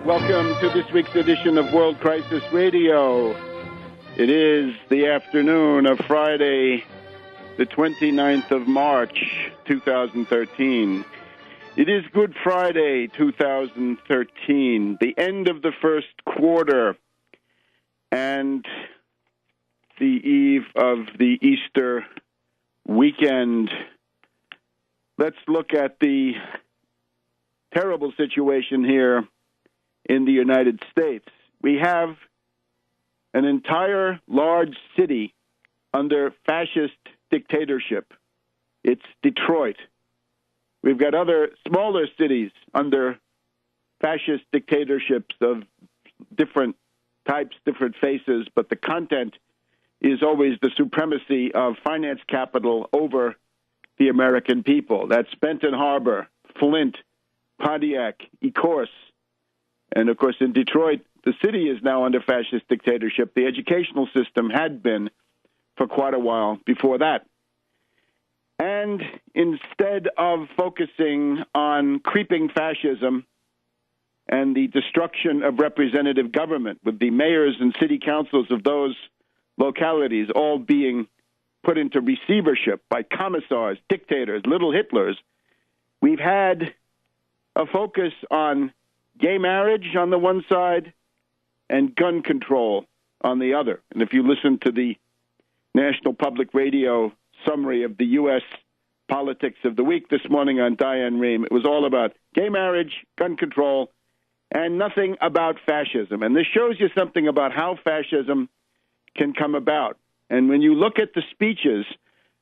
Welcome to this week's edition of World Crisis Radio. It is the afternoon of Friday, the 29th of March, 2013. It is Good Friday, 2013, the end of the first quarter, and the eve of the Easter weekend. Let's look at the terrible situation here in the United States. We have an entire large city under fascist dictatorship. It's Detroit. We've got other smaller cities under fascist dictatorships of different types, different faces, but the content is always the supremacy of finance capital over the American people. That's Benton Harbor, Flint, Pontiac, Ecorse. And, of course, in Detroit, the city is now under fascist dictatorship. The educational system had been for quite a while before that. And instead of focusing on creeping fascism and the destruction of representative government, with the mayors and city councils of those localities all being put into receivership by commissars, dictators, little Hitlers, we've had a focus on gay marriage on the one side and gun control on the other. And if you listen to the National Public Radio summary of the U.S. politics of the week this morning on Diane Rehm, it was all about gay marriage, gun control, and nothing about fascism. And this shows you something about how fascism can come about. And when you look at the speeches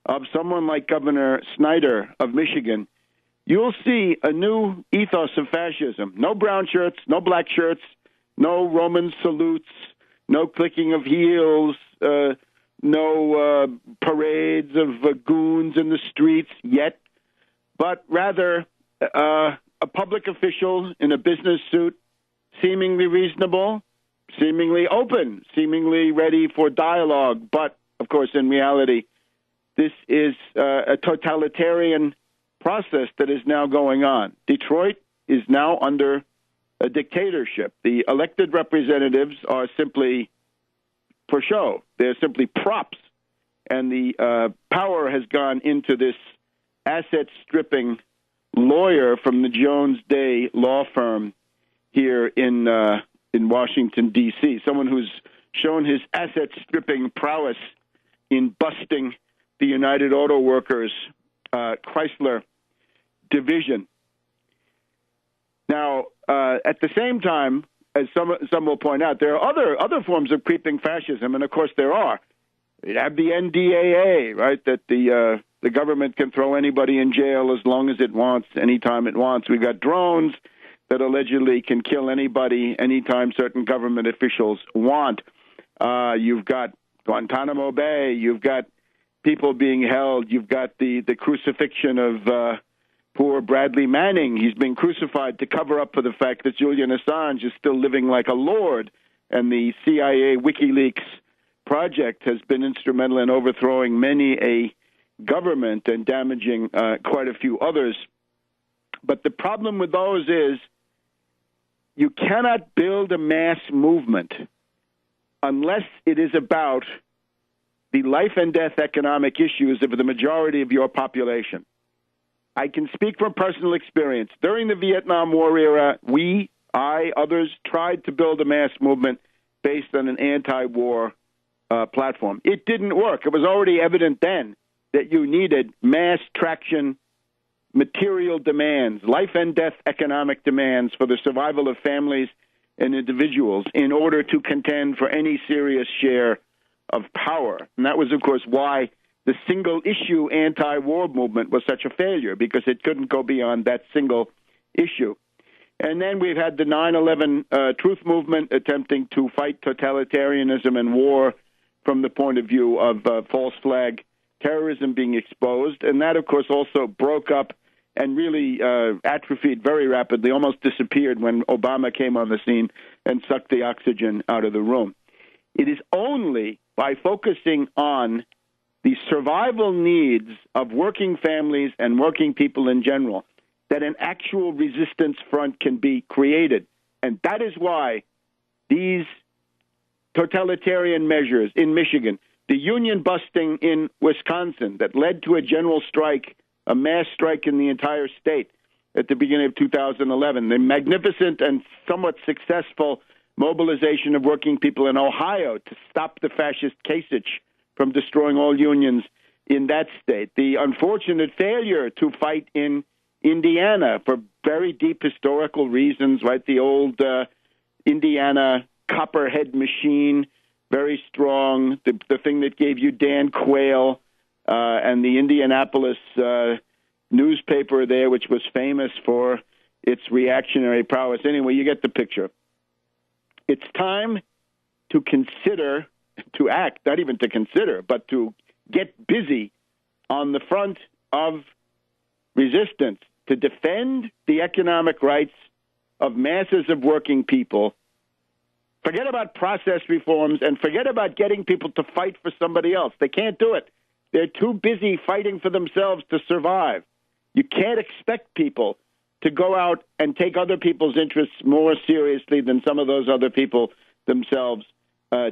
of someone like Governor Snyder of Michigan, you'll see a new ethos of fascism. No brown shirts, no black shirts, no Roman salutes, no clicking of heels, no parades of goons in the streets yet, but rather a public official in a business suit, seemingly reasonable, seemingly open, seemingly ready for dialogue. But, of course, in reality, this is a totalitarian process that is now going on. Detroit is now under a dictatorship. The elected representatives are simply for show. They're simply props. And the power has gone into this asset-stripping lawyer from the Jones Day law firm here in Washington, D.C., someone who's shown his asset-stripping prowess in busting the United Auto Workers Chrysler division. Now, at the same time, as some will point out, there are other forms of creeping fascism, and of course there are. You have the NDAA, right? That the government can throw anybody in jail as long as it wants, anytime it wants. We've got drones that allegedly can kill anybody anytime certain government officials want. You've got Guantanamo Bay. You've got people being held. You've got the crucifixion of poor Bradley Manning. He's been crucified to cover up for the fact that Julian Assange is still living like a lord, and the CIA WikiLeaks project has been instrumental in overthrowing many a government and damaging quite a few others. But the problem with those is you cannot build a mass movement unless it is about the life and death economic issues of the majority of your population. I can speak from personal experience. During the Vietnam War era, others tried to build a mass movement based on an anti-war platform. It didn't work. It was already evident then that you needed mass traction, material demands, life and death economic demands for the survival of families and individuals in order to contend for any serious share of power. And that was, of course, why the single-issue anti-war movement was such a failure, because it couldn't go beyond that single issue. And then we've had the 9/11 truth movement attempting to fight totalitarianism and war from the point of view of false flag terrorism being exposed. And that, of course, also broke up and really atrophied very rapidly, almost disappeared when Obama came on the scene and sucked the oxygen out of the room. It is only by focusing on the survival needs of working families and working people in general that an actual resistance front can be created. And that is why these totalitarian measures in Michigan, the union busting in Wisconsin that led to a general strike, a mass strike in the entire state at the beginning of 2011, the magnificent and somewhat successful mobilization of working people in Ohio to stop the fascist Kasich from destroying all unions in that state, the unfortunate failure to fight in Indiana for very deep historical reasons, right? The old Indiana copperhead machine, very strong, the thing that gave you Dan Quayle and the Indianapolis newspaper there, which was famous for its reactionary prowess. Anyway, you get the picture. It's time to consider, to act, not even to consider, but to get busy on the front of resistance to defend the economic rights of masses of working people. Forget about process reforms and forget about getting people to fight for somebody else. They can't do it. They're too busy fighting for themselves to survive. You can't expect people to go out and take other people's interests more seriously than some of those other people themselves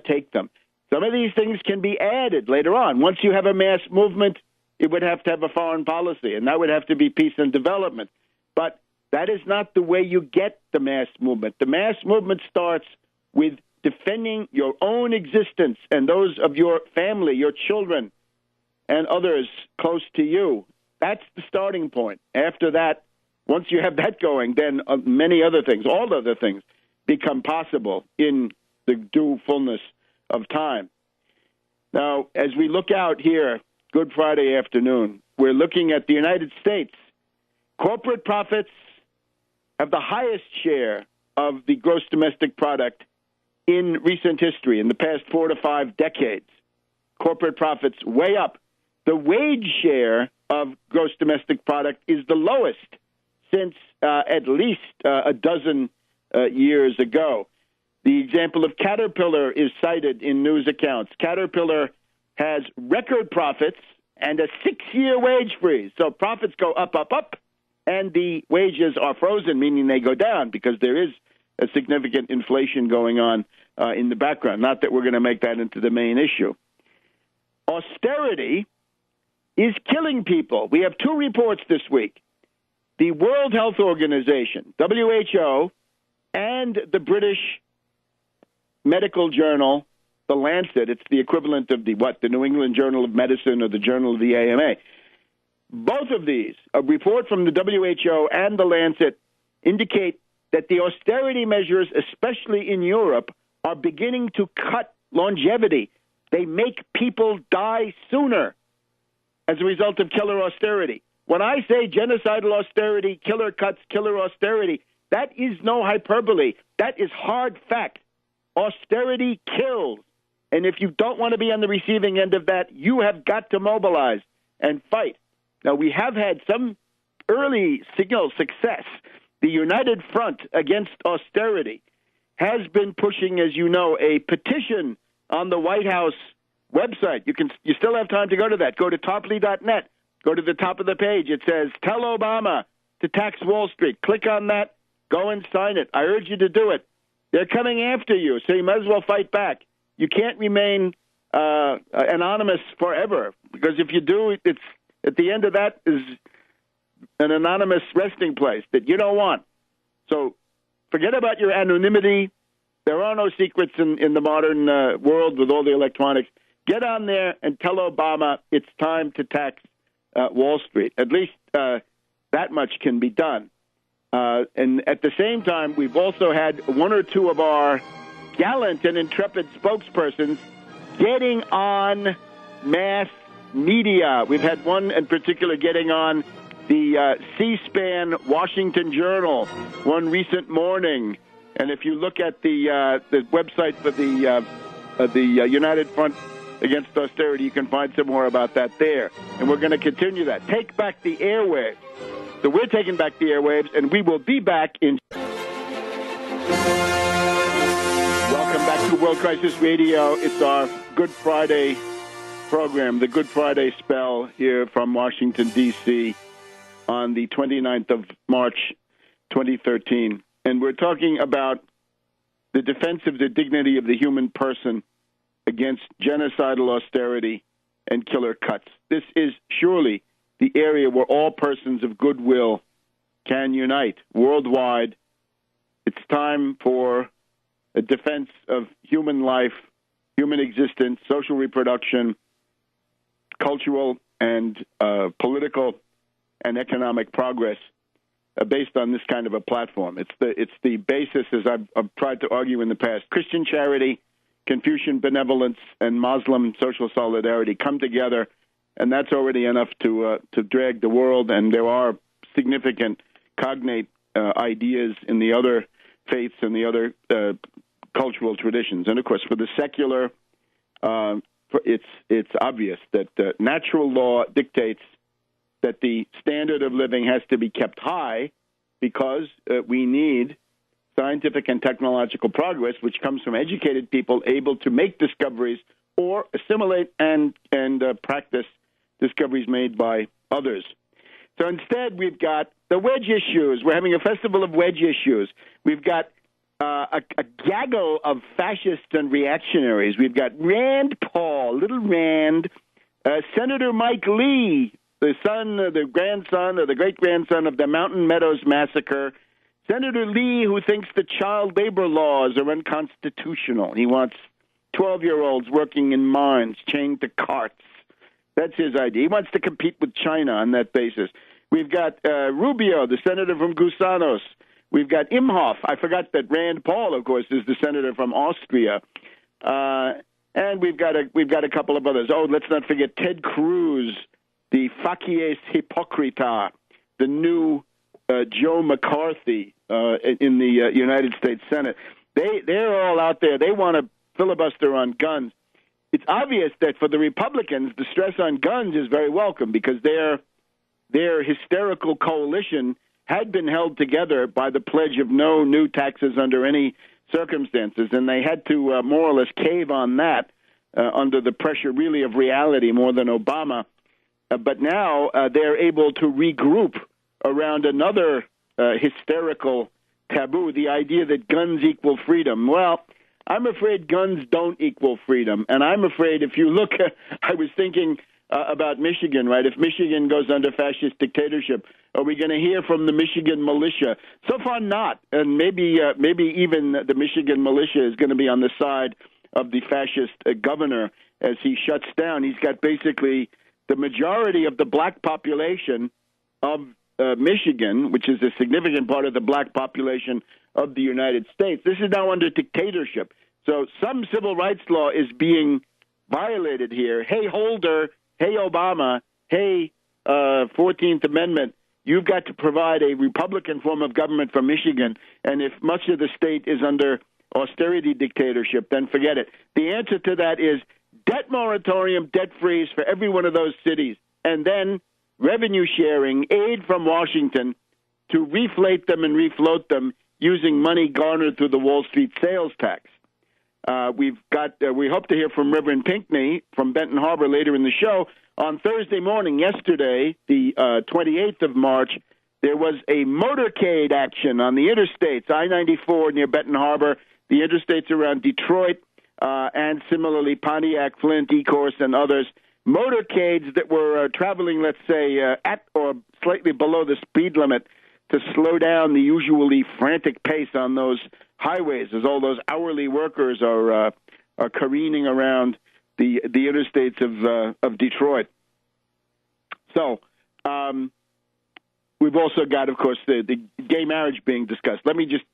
take them. Some of these things can be added later on. Once you have a mass movement, it would have to have a foreign policy, and that would have to be peace and development. But that is not the way you get the mass movement. The mass movement starts with defending your own existence and those of your family, your children, and others close to you. That's the starting point. After that, once you have that going, then many other things, all other things, become possible in the due fullness of time. Now, as we look out here, Good Friday afternoon, we're looking at the United States. Corporate profits have the highest share of the gross domestic product in recent history, in the past 4 to 5 decades. Corporate profits way up. The wage share of gross domestic product is the lowest since at least a dozen years ago. The example of Caterpillar is cited in news accounts. Caterpillar has record profits and a 6-year wage freeze. So profits go up, up, up, and the wages are frozen, meaning they go down because there is a significant inflation going on in the background. Not that we're going to make that into the main issue. Austerity is killing people. We have 2 reports this week. The World Health Organization, WHO, and the British medical journal, The Lancet. It's the equivalent of the New England Journal of Medicine or the Journal of the AMA. Both of these, a report from the WHO and The Lancet, indicate that the austerity measures, especially in Europe, are beginning to cut longevity. They make people die sooner as a result of killer austerity. When I say genocidal austerity, killer cuts, killer austerity, that is no hyperbole. That is hard fact. Austerity kills. And if you don't want to be on the receiving end of that, you have got to mobilize and fight. Now, we have had some early signal success. The United Front Against Austerity has been pushing, as you know, a petition on the White House website. You still have time to go to that. Go to Tarpley.net. Go to the top of the page. It says, "Tell Obama to tax Wall Street." Click on that. Go and sign it. I urge you to do it. They're coming after you, so you might as well fight back. You can't remain anonymous forever, because if you do, it's at the end of that is an anonymous resting place that you don't want. So forget about your anonymity. There are no secrets in the modern world with all the electronics. Get on there and tell Obama it's time to tax Wall Street. At least that much can be done. And at the same time, we've also had 1 or 2 of our gallant and intrepid spokespersons getting on mass media. We've had one in particular getting on the C-SPAN Washington Journal one recent morning. And if you look at the website for the United Front Against Austerity, you can find some more about that there. And we're going to continue that. Take back the airwaves. So we're taking back the airwaves, and we will be back in... Welcome back to World Crisis Radio. It's our Good Friday program, the Good Friday spell here from Washington, D.C. on the 29th of March, 2013. And we're talking about the defense of the dignity of the human person against genocidal austerity and killer cuts. This is surely the area where all persons of goodwill can unite worldwide. It's time for a defense of human life, human existence, social reproduction, cultural and political and economic progress based on this kind of a platform. It's the basis, as I've tried to argue in the past. Christian charity, Confucian benevolence, and Muslim social solidarity come together, and that's already enough to drag the world. And there are significant cognate ideas in the other faiths and the other cultural traditions. And of course, for the secular, it's obvious that natural law dictates that the standard of living has to be kept high because we need scientific and technological progress, which comes from educated people able to make discoveries or assimilate and practice discoveries made by others. So instead, we've got the wedge issues. We're having a festival of wedge issues. We've got a gaggle of fascists and reactionaries. We've got Rand Paul, little Rand, Senator Mike Lee, the son, the grandson, or the great-grandson of the Mountain Meadows Massacre. Senator Lee, who thinks the child labor laws are unconstitutional. He wants 12-year-olds working in mines, chained to carts. That's his idea. He wants to compete with China on that basis. We've got Rubio, the senator from Gusanos. We've got Imhoff. I forgot that Rand Paul, of course, is the senator from Austria. And we've got a couple of others. Oh, let's not forget Ted Cruz, the facies hypocrita, the new Joe McCarthy in the United States Senate. They're all out there. They want to filibuster on guns. It's obvious that for the Republicans, the stress on guns is very welcome because their hysterical coalition had been held together by the pledge of no new taxes under any circumstances, and they had to more or less cave on that under the pressure really of reality more than Obama. But now they're able to regroup around another hysterical taboo, the idea that guns equal freedom. Well, I'm afraid guns don't equal freedom. And I'm afraid if you look, I was thinking about Michigan, right? If Michigan goes under fascist dictatorship, are we going to hear from the Michigan militia? So far, not. And maybe even the Michigan militia is going to be on the side of the fascist governor as he shuts down. He's got basically the majority of the black population of Michigan, which is a significant part of the black population of the United States. This is now under dictatorship. So some civil rights law is being violated here. Hey, Holder. Hey, Obama. Hey, 14th Amendment. You've got to provide a Republican form of government for Michigan. And if much of the state is under austerity dictatorship, then forget it. The answer to that is debt moratorium, debt freeze for every one of those cities, and then revenue sharing, aid from Washington to reflate them and refloat them using money garnered through the Wall Street sales tax. We hope to hear from Reverend Pinckney from Benton Harbor later in the show. On Thursday morning, yesterday, the 28th of March, there was a motorcade action on the interstates, I-94 near Benton Harbor, the interstates around Detroit, and similarly Pontiac, Flint, Ecorse, and others. Motorcades that were traveling, let's say, at or slightly below the speed limit to slow down the usually frantic pace on those highways, as all those hourly workers are careening around the interstates of Detroit. So we've also got, of course, the gay marriage being discussed. Let me just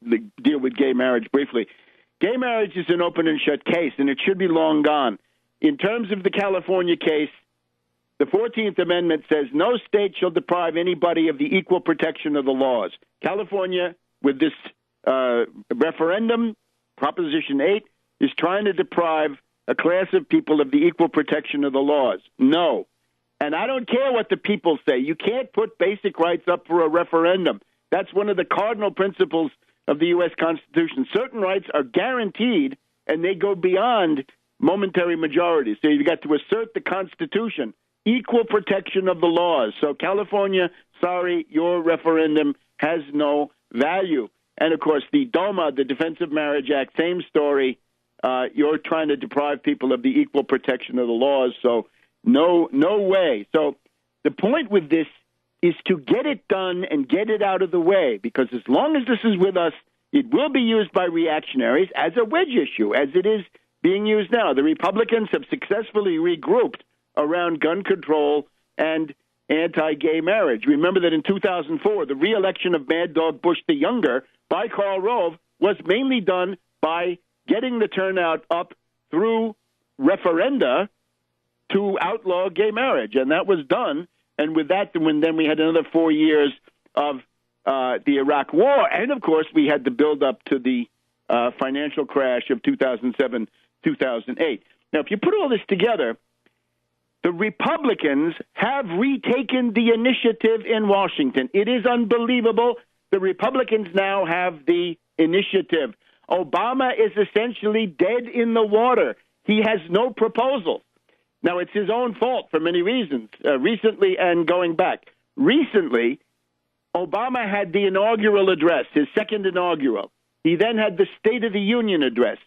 deal with gay marriage briefly. Gay marriage is an open and shut case, and it should be long gone. In terms of the California case, the 14th Amendment says no state shall deprive anybody of the equal protection of the laws. California, with this referendum, Proposition 8, is trying to deprive a class of people of the equal protection of the laws. No. And I don't care what the people say. You can't put basic rights up for a referendum. That's one of the cardinal principles of the U.S. Constitution. Certain rights are guaranteed, and they go beyond momentary majorities. So you've got to assert the Constitution, equal protection of the laws. So California, sorry, your referendum has no value. And, of course, the DOMA, the Defense of Marriage Act, same story. You're trying to deprive people of the equal protection of the laws, so no way. So the point with this is to get it done and get it out of the way, because as long as this is with us, it will be used by reactionaries as a wedge issue, as it is being used now. The Republicans have successfully regrouped around gun control and anti-gay marriage. Remember that in 2004, the re-election of Mad Dog Bush the Younger by Karl Rove was mainly done by getting the turnout up through referenda to outlaw gay marriage, and that was done. And with that, then we had another 4 years of the Iraq War, and of course we had the build-up to the financial crash of 2007, 2008. Now, if you put all this together, the Republicans have retaken the initiative in Washington. It is unbelievable. The Republicans now have the initiative. Obama is essentially dead in the water. He has no proposals. Now, it's his own fault for many reasons, recently and going back. Recently, Obama had the inaugural address, his second inaugural. He then had the State of the Union address.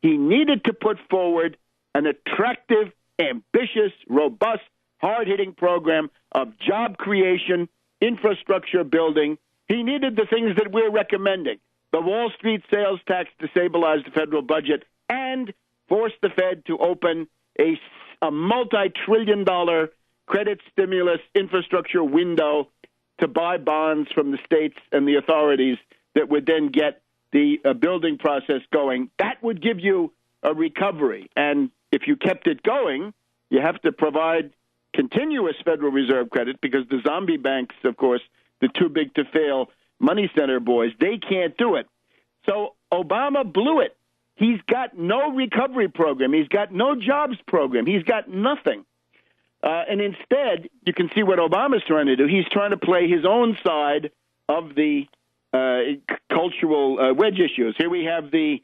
He needed to put forward an attractive, ambitious, robust, hard-hitting program of job creation, infrastructure building. He needed the things that we're recommending: the Wall Street sales tax to stabilize the federal budget and force the Fed to open a multi-trillion-dollar credit stimulus infrastructure window to buy bonds from the states and the authorities that would then get the building process going. That would give you a recovery. And if you kept it going, you have to provide continuous Federal Reserve credit, because the zombie banks, of course, the too-big-to-fail money center boys, they can't do it. So Obama blew it. He's got no recovery program. He's got no jobs program. He's got nothing. And instead, you can see what Obama's trying to do. He's trying to play his own side of the cultural wedge issues. Here we have the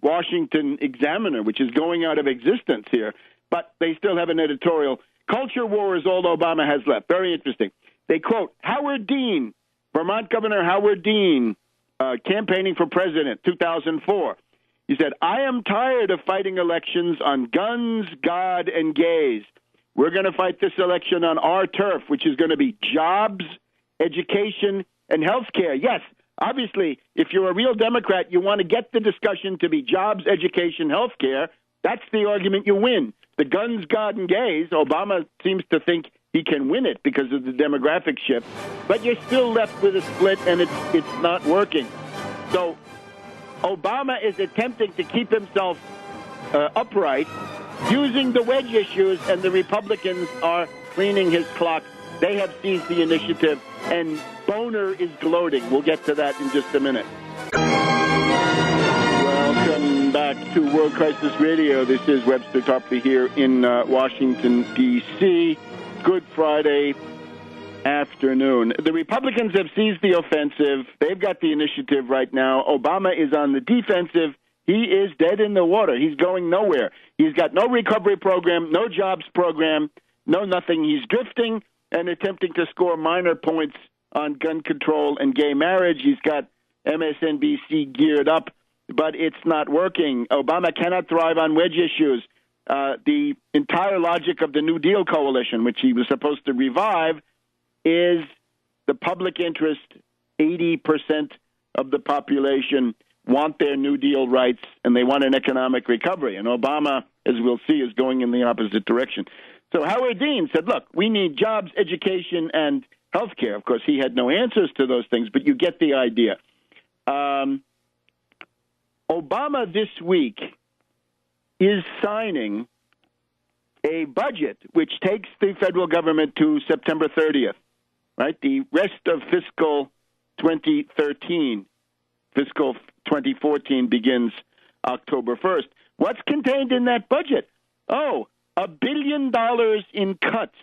Washington Examiner, which is going out of existence here, but they still have an editorial. Culture war is all Obama has left. Very interesting. They quote Howard Dean, Vermont Governor Howard Dean, campaigning for president, 2004. He said, "I am tired of fighting elections on guns, God, and gays. We're going to fight this election on our turf, which is going to be jobs, education, and health care." Yes, obviously, if you're a real Democrat, you want to get the discussion to be jobs, education, health care. That's the argument you win. The guns, God, and gays, Obama seems to think he can win it because of the demographic shift, but you're still left with a split, and it's not working. So Obama is attempting to keep himself upright using the wedge issues, and the Republicans are cleaning his clock. They have seized the initiative, and Boner is gloating. We'll get to that in just a minute. Welcome back to World Crisis Radio. This is Webster Tarpley here in Washington, D.C. Good Friday afternoon. The Republicans have seized the offensive. They've got the initiative right now. Obama is on the defensive. He is dead in the water. He's going nowhere. He's got no recovery program, no jobs program, no nothing. He's drifting and attempting to score minor points on gun control and gay marriage. He's got MSNBC geared up, but it's not working. Obama cannot thrive on wedge issues. The entire logic of the New Deal coalition, which he was supposed to revive, is the public interest. 80% of the population want their New Deal rights, and they want an economic recovery. And Obama, as we'll see, is going in the opposite direction. So Howard Dean said, look, we need jobs, education, and health care. Of course, he had no answers to those things, but you get the idea. Obama this week is signing a budget which takes the federal government to September 30th, right? The rest of fiscal 2013, fiscal 2014 begins October 1st. What's contained in that budget? Oh, $1 billion in cuts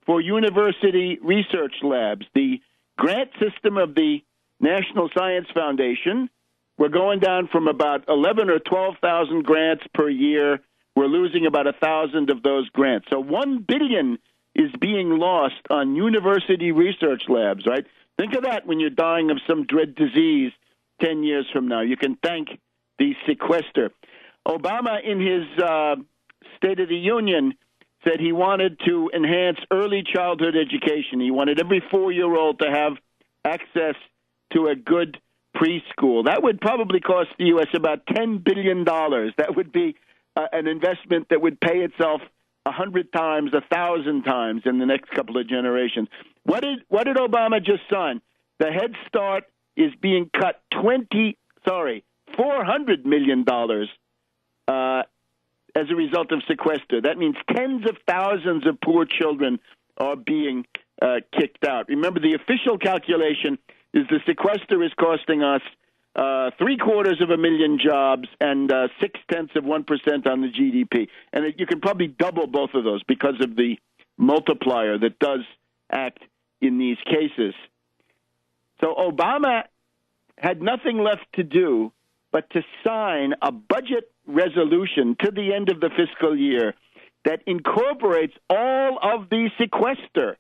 for university research labs. The grant system of the National Science Foundation, we're going down from about 11 or 12,000 grants per year. We're losing about 1,000 of those grants. So $1 billion is being lost on university research labs, right? Think of that when you're dying of some dread disease 10 years from now. You can thank the sequester. Obama, in his State of the Union, said he wanted to enhance early childhood education. He wanted every 4-year-old to have access to a good preschool. That would probably cost the U.S. about $10 billion. That would be an investment that would pay itself 100 times, 1,000 times in the next couple of generations. What did Obama just sign? The Head Start is being cut $400 million as a result of sequester. That means tens of thousands of poor children are being kicked out. Remember, the official calculation is the sequester is costing us 750,000 jobs and 0.6% on the GDP. And you can probably double both of those because of the multiplier that does act in these cases. So Obama had nothing left to do but to sign a budget resolution to the end of the fiscal year that incorporates all of the sequester.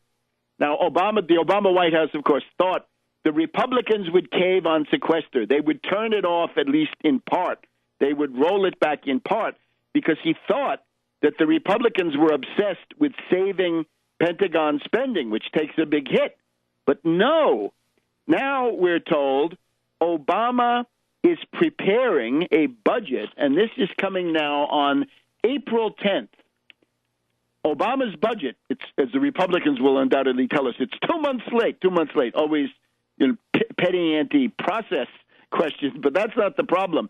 Now, the Obama White House, of course, thought the Republicans would cave on sequester. They would turn it off, at least in part. They would roll it back in part because he thought that the Republicans were obsessed with saving Pentagon spending, which takes a big hit. But no, now we're told Obama is preparing a budget, and this is coming now on April 10th. Obama's budget, it's, as the Republicans will undoubtedly tell us, it's 2 months late, always petty anti-process questions, but that's not the problem.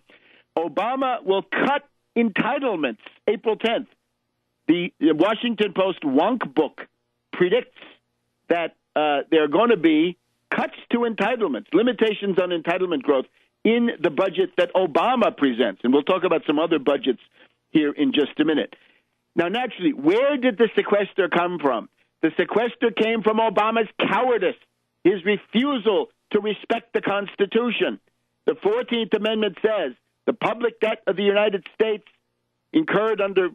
Obama will cut entitlements April 10th. The Washington Post wonk book predicts that there are going to be cuts to entitlements, limitations on entitlement growth in the budget that Obama presents. And we'll talk about some other budgets here in just a minute. Now, naturally, where did the sequester come from? The sequester came from Obama's cowardice, his refusal to respect the Constitution. The 14th Amendment says the public debt of the United States incurred under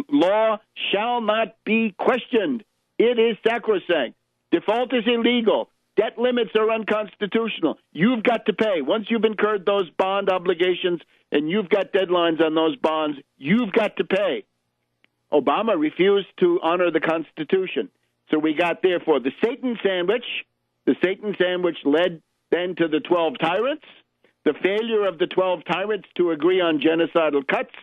law shall not be questioned. It is sacrosanct. Default is illegal. Debt limits are unconstitutional. You've got to pay. Once you've incurred those bond obligations and you've got deadlines on those bonds, you've got to pay. Obama refused to honor the Constitution. So we got, therefore, the Satan sandwich. The Satan sandwich led then to the 12 tyrants. The failure of the 12 tyrants to agree on genocidal cuts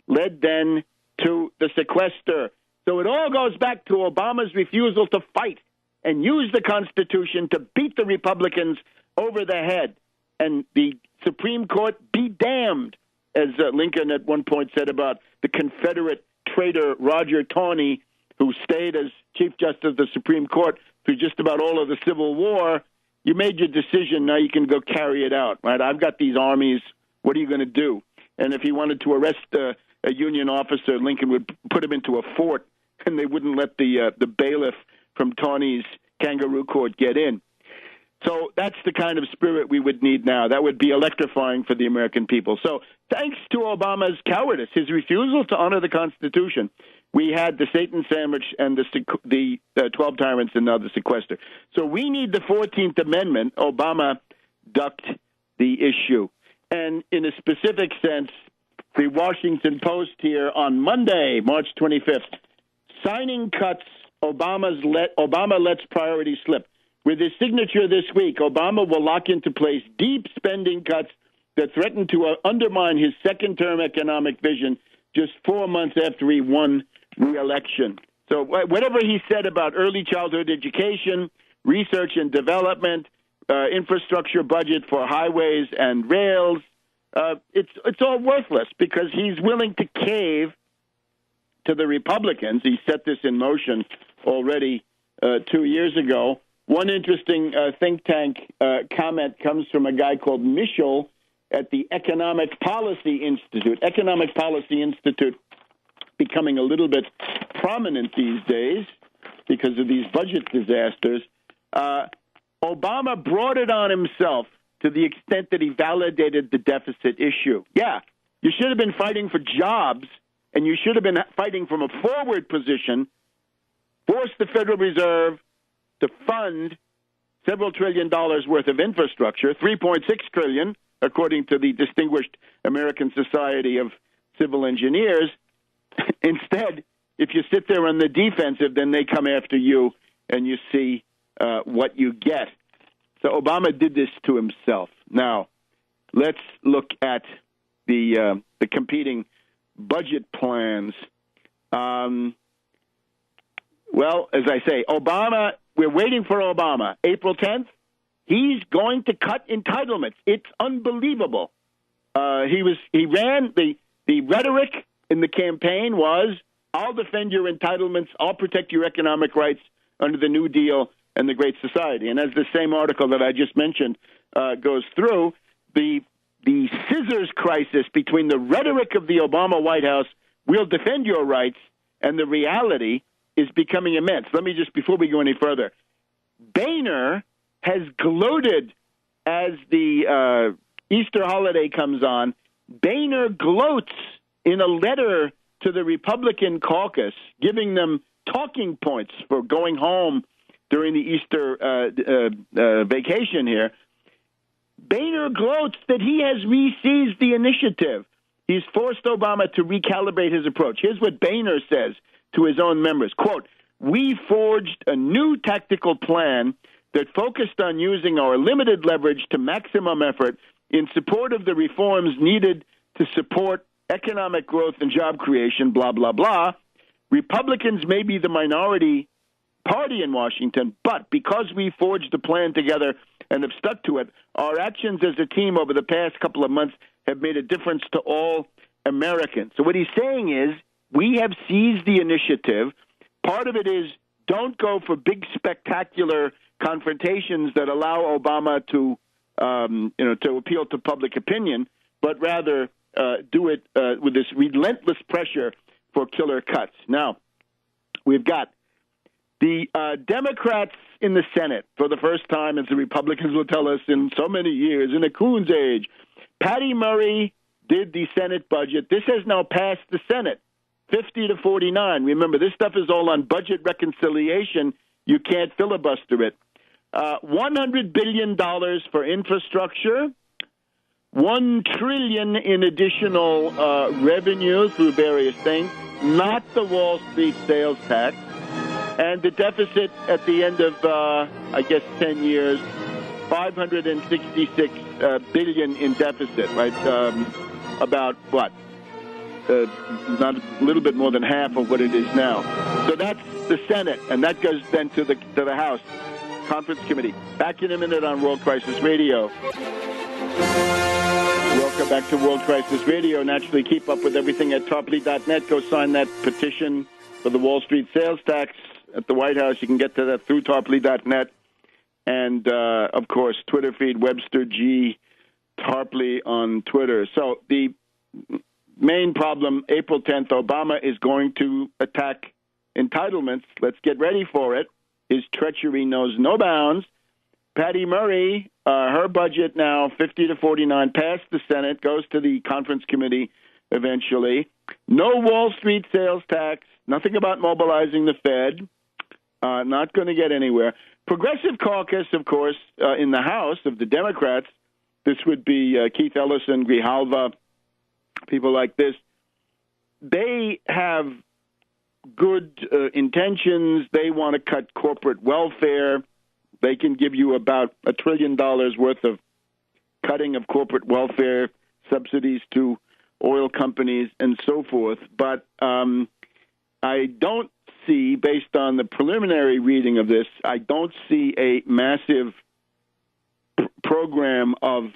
led then to the sequester. So it all goes back to Obama's refusal to fight and use the Constitution to beat the Republicans over the head. And the Supreme Court be damned, as Lincoln at one point said about the Confederate traitor Roger Taney, who stayed as Chief Justice of the Supreme Court through just about all of the Civil War. You made your decision, now you can go carry it out, right? I've got these armies, what are you going to do? And if he wanted to arrest a Union officer, Lincoln would put him into a fort, and they wouldn't let the bailiff from Taney's kangaroo court get in. So that's the kind of spirit we would need now. That would be electrifying for the American people. So thanks to Obama's cowardice, his refusal to honor the Constitution, we had the Satan sandwich and the 12 tyrants and now the sequester. So we need the 14th Amendment. Obama ducked the issue. And in a specific sense, the Washington Post here on Monday, March 25th, signing cuts, Obama lets priorities slip. With his signature this week, Obama will lock into place deep spending cuts that threaten to undermine his second-term economic vision just 4 months after he won re-election. So whatever he said about early childhood education, research and development, infrastructure budget for highways and rails, it's all worthless because he's willing to cave to the Republicans. He set this in motion already 2 years ago. One interesting think tank comment comes from a guy called Michel at the Economic Policy Institute. Economic Policy Institute becoming a little bit prominent these days because of these budget disasters. Obama brought it on himself to the extent that he validated the deficit issue. Yeah, you should have been fighting for jobs, and you should have been fighting from a forward position, force the Federal Reserve to fund several $1 trillion worth of infrastructure, $3.6 trillion, according to the Distinguished American Society of Civil Engineers. Instead, if you sit there on the defensive, then they come after you, and you see what you get. So Obama did this to himself. Now, let's look at the competing budget plans. Well, as I say, Obama, we're waiting for Obama. April 10th, he's going to cut entitlements. It's unbelievable. He ran, the rhetoric in the campaign was, I'll defend your entitlements, I'll protect your economic rights under the New Deal and the Great Society. And as the same article that I just mentioned goes through, the scissors crisis between the rhetoric of the Obama White House, we'll defend your rights, and the reality is becoming immense. Let me just, before we go any further, Boehner has gloated as the Easter holiday comes on. Boehner gloats in a letter to the Republican caucus, giving them talking points for going home during the Easter vacation here. Boehner gloats that he has re-seized the initiative. He's forced Obama to recalibrate his approach. Here's what Boehner says to his own members. Quote, we forged a new tactical plan that focused on using our limited leverage to maximum effort in support of the reforms needed to support economic growth and job creation, blah, blah, blah. Republicans may be the minority party in Washington, but because we forged a plan together and have stuck to it, our actions as a team over the past couple of months have made a difference to all Americans. So what he's saying is, we have seized the initiative. Part of it is, don't go for big, spectacular confrontations that allow Obama to appeal to public opinion, but rather do it with this relentless pressure for killer cuts. Now, we've got the Democrats in the Senate for the first time, as the Republicans will tell us, in so many years, in a coon's age. Patty Murray did the Senate budget. This has now passed the Senate, 50-49. Remember, this stuff is all on budget reconciliation. You can't filibuster it. $100 billion for infrastructure, $1 trillion in additional revenue through various things, not the Wall Street sales tax, and the deficit at the end of, 10 years, $566 billion in deficit, right? About what? Not a little bit more than half of what it is now. So that's the Senate, and that goes then to the House Conference Committee. Back in a minute on World Crisis Radio. Welcome back to World Crisis Radio. Naturally, keep up with everything at Tarpley.net. Go sign that petition for the Wall Street sales tax at the White House. You can get to that through Tarpley.net. And, of course, Twitter feed, Webster G. Tarpley on Twitter. So the main problem, April 10th, Obama is going to attack entitlements. Let's get ready for it. His treachery knows no bounds. Patty Murray, her budget now 50-49, passed the Senate, goes to the conference committee eventually. No Wall Street sales tax, nothing about mobilizing the Fed, not going to get anywhere. Progressive caucus, of course, in the House of the Democrats, this would be Keith Ellison, Grijalva, people like this. They have good intentions. They want to cut corporate welfare. They can give you about $1 trillion worth of cutting of corporate welfare, subsidies to oil companies, and so forth. But I don't see, based on the preliminary reading of this, I don't see a massive program of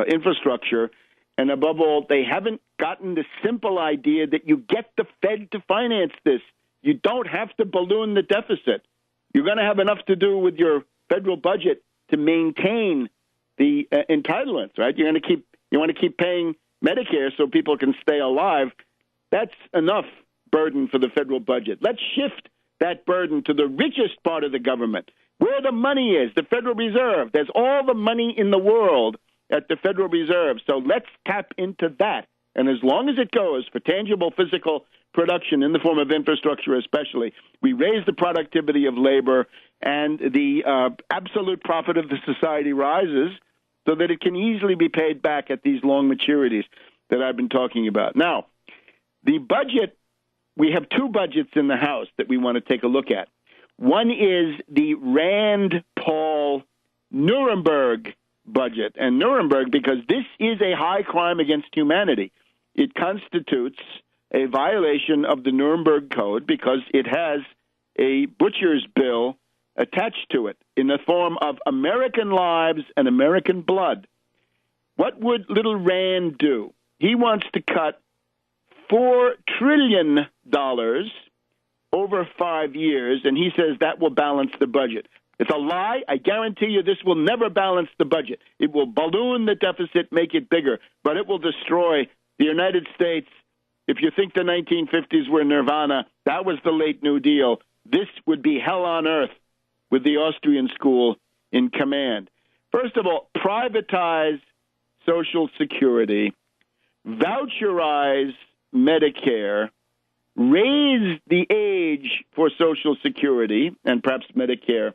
infrastructure. And above all, they haven't gotten the simple idea that you get the Fed to finance this. You don't have to balloon the deficit. You're going to have enough to do with your federal budget to maintain the entitlements, right? You want to keep paying Medicare so people can stay alive. That's enough burden for the federal budget. Let's shift that burden to the richest part of the government, where the money is, the Federal Reserve. There's all the money in the world at the Federal Reserve. So let's tap into that. And as long as it goes for tangible physical production in the form of infrastructure especially, we raise the productivity of labor, and the absolute profit of the society rises so that it can easily be paid back at these long maturities that I've been talking about. Now, the budget, we have two budgets in the House that we want to take a look at. One is the Rand-Paul Nuremberg budget. And Nuremberg, because this is a high crime against humanity. It constitutes a violation of the Nuremberg Code because it has a butcher's bill attached to it in the form of American lives and American blood. What would little Rand do? He wants to cut $4 trillion over 5 years, and he says that will balance the budget. It's a lie. I guarantee you this will never balance the budget. It will balloon the deficit, make it bigger, but it will destroy the United States. If you think the 1950s were nirvana, that was the late New Deal. This would be hell on earth with the Austrian school in command. First of all, privatize Social Security, voucherize Medicare, raise the age for Social Security and perhaps Medicare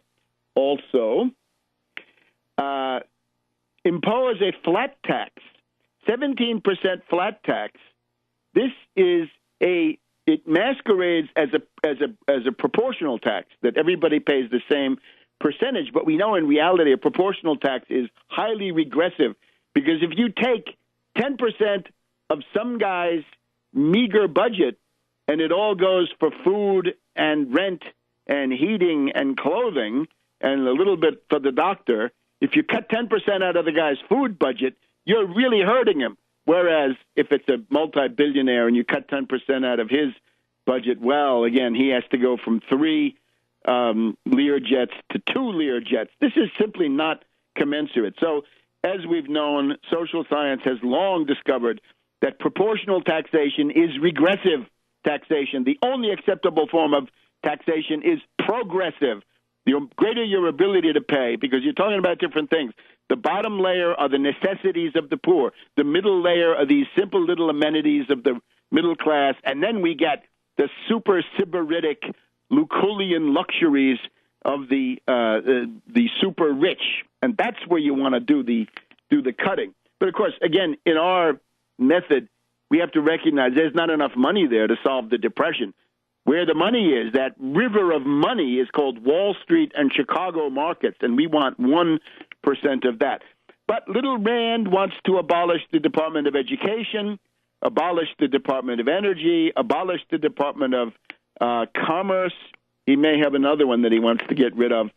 also, impose a flat tax, 17% flat tax. This is it masquerades as a proportional tax that everybody pays the same percentage, but we know in reality a proportional tax is highly regressive because if you take 10% of some guy's meager budget and it all goes for food and rent and heating and clothing and a little bit for the doctor, if you cut 10% out of the guy's food budget, you're really hurting him. Whereas if it's a multi-billionaire and you cut 10% out of his budget, well, again, he has to go from 3 Learjets to 2 Learjets. This is simply not commensurate. So as we've known, social science has long discovered that proportional taxation is regressive taxation. The only acceptable form of taxation is progressive. The greater your ability to pay, because you're talking about different things. The bottom layer are the necessities of the poor. The middle layer are these simple little amenities of the middle class. And then we get the super sybaritic Lucullian luxuries of the super rich. And that's where you want to do the cutting. But, of course, again, in our method, we have to recognize there's not enough money there to solve the Depression. Where the money is, that river of money is called Wall Street and Chicago markets, and we want 1% of that. But little Rand wants to abolish the Department of Education, abolish the Department of Energy, abolish the Department of Commerce. He may have another one that he wants to get rid of.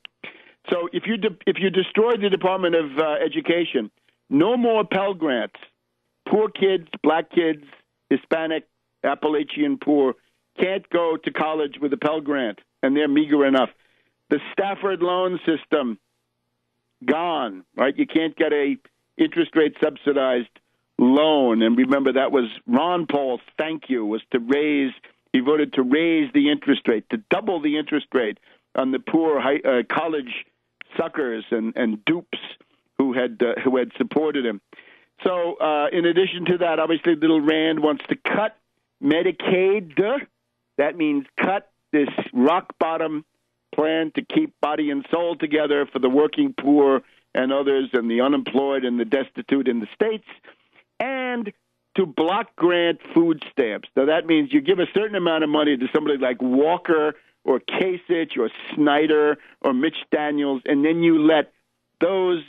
So if you destroy the Department of Education, no more Pell Grants. Poor kids, black kids, Hispanic, Appalachian poor, can't go to college with a Pell Grant, and they're meager enough. The Stafford loan system, gone, right? You can't get a interest rate subsidized loan. And remember, that was Ron Paul's thank you, was to raise, he voted to raise the interest rate, to double the interest rate on the poor college suckers and dupes who had supported him. So in addition to that, obviously, little Rand wants to cut Medicaid. That means cut this rock-bottom plan to keep body and soul together for the working poor and others and the unemployed and the destitute in the states, and to block grant food stamps. Now, that means you give a certain amount of money to somebody like Walker or Kasich or Snyder or Mitch Daniels, and then you let those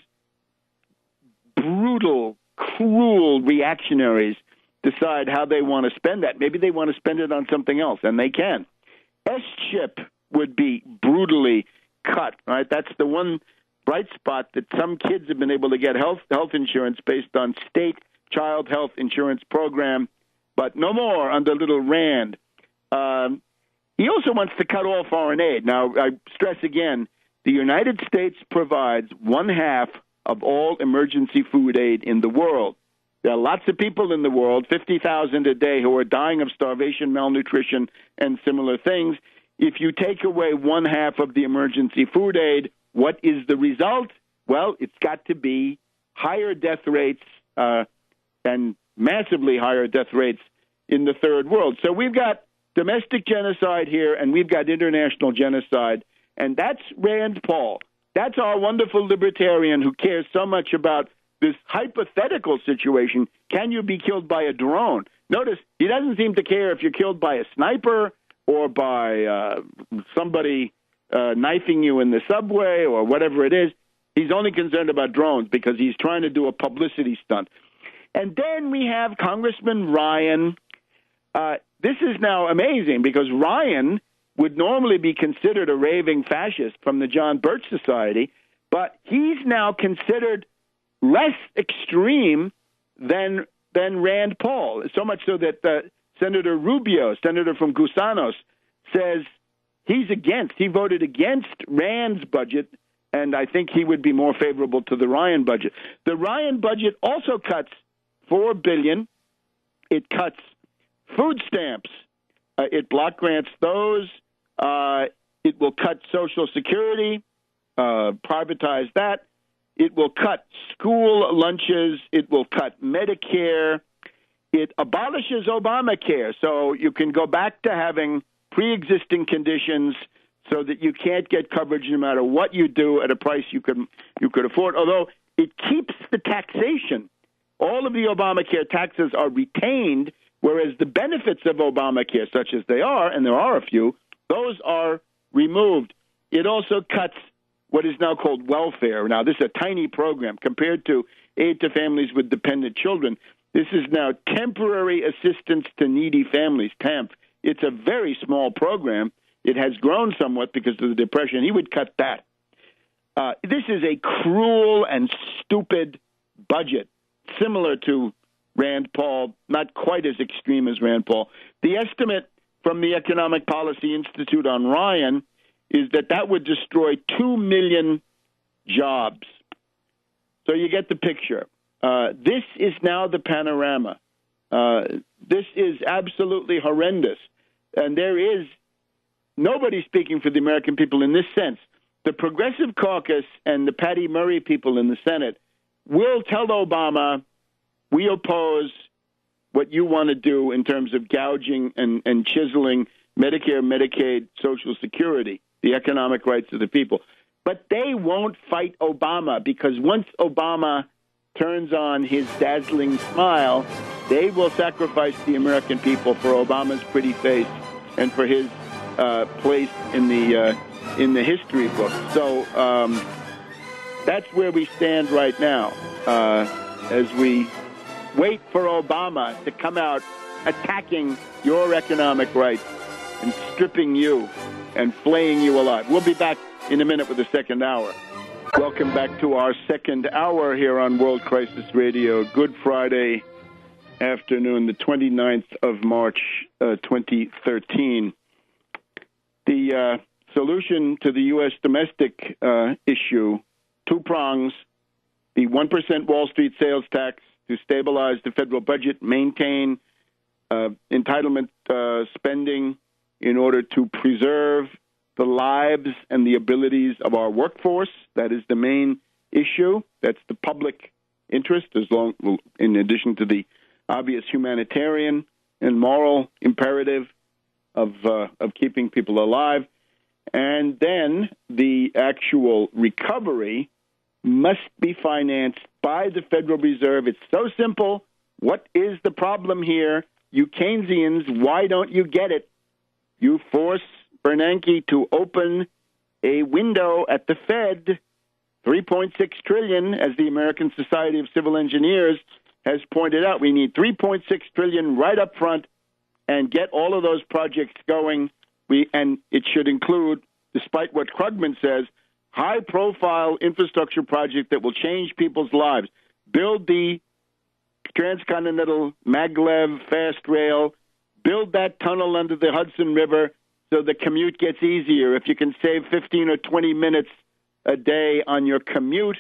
brutal, cruel reactionaries decide how they want to spend that. Maybe they want to spend it on something else, and they can. S-chip would be brutally cut, right? That's the one bright spot that some kids have been able to get health insurance based on state child health insurance program, but no more under little Rand. He also wants to cut all foreign aid. Now, I stress again, the United States provides 1/2 of all emergency food aid in the world. There are lots of people in the world, 50,000 a day, who are dying of starvation, malnutrition, and similar things. If you take away 1/2 of the emergency food aid, what is the result? Well, it's got to be higher death rates and massively higher death rates in the third world. So we've got domestic genocide here, and we've got international genocide. And that's Rand Paul. That's our wonderful libertarian who cares so much about this hypothetical situation. Can you be killed by a drone? Notice he doesn't seem to care if you're killed by a sniper or by somebody knifing you in the subway or whatever it is. He's only concerned about drones because he's trying to do a publicity stunt. And then we have Congressman Ryan. This is now amazing because Ryan would normally be considered a raving fascist from the John Birch Society, but he's now considered less extreme than Rand Paul, so much so that Senator Rubio, senator from Gusanos, says he voted against Rand's budget, and I think he would be more favorable to the Ryan budget. The Ryan budget also cuts $4 billion. It cuts food stamps. It block grants those. It will cut Social Security, privatize that. It will cut school lunches. It will cut Medicare. It abolishes Obamacare, so you can go back to having pre-existing conditions so that you can't get coverage no matter what you do at a price you could afford, although it keeps the taxation. All of the Obamacare taxes are retained, whereas the benefits of Obamacare, such as they are, and there are a few, those are removed. It also cuts what is now called welfare. Now, this is a tiny program compared to aid to families with dependent children. This is now temporary assistance to needy families, TAMF. It's a very small program. It has grown somewhat because of the Depression. He would cut that. This is a cruel and stupid budget, similar to Rand Paul, not quite as extreme as Rand Paul. The estimate from the Economic Policy Institute on Ryan is that would destroy 2 million jobs. So you get the picture. This is now the panorama. This is absolutely horrendous. And there is nobody speaking for the American people in this sense. The Progressive Caucus and the Patty Murray people in the Senate will tell Obama, we oppose what you want to do in terms of gouging and chiseling Medicare, Medicaid, Social Security, the economic rights of the people. But they won't fight Obama because once Obama turns on his dazzling smile, they will sacrifice the American people for Obama's pretty face and for his place in the history book. So that's where we stand right now as we wait for Obama to come out attacking your economic rights and stripping you and flaying you alive. We'll be back in a minute with the second hour. Welcome back to our second hour here on World Crisis Radio. Good Friday afternoon, the 29th of March, 2013. The solution to the U.S. domestic issue, two prongs, the 1% Wall Street sales tax to stabilize the federal budget, maintain entitlement spending in order to preserve the lives and the abilities of our workforce. That is the main issue. That's the public interest, in addition to the obvious humanitarian and moral imperative of keeping people alive. And then the actual recovery must be financed by the Federal Reserve. It's so simple. What is the problem here? You Keynesians, why don't you get it? You force Bernanke to open a window at the Fed, $3.6 trillion, as the American Society of Civil Engineers has pointed out. We need $3.6 trillion right up front and get all of those projects going. And it should include, despite what Krugman says, high-profile infrastructure project that will change people's lives. Build the transcontinental maglev fast rail. Build that tunnel under the Hudson River so the commute gets easier. If you can save 15 or 20 minutes a day on your commute,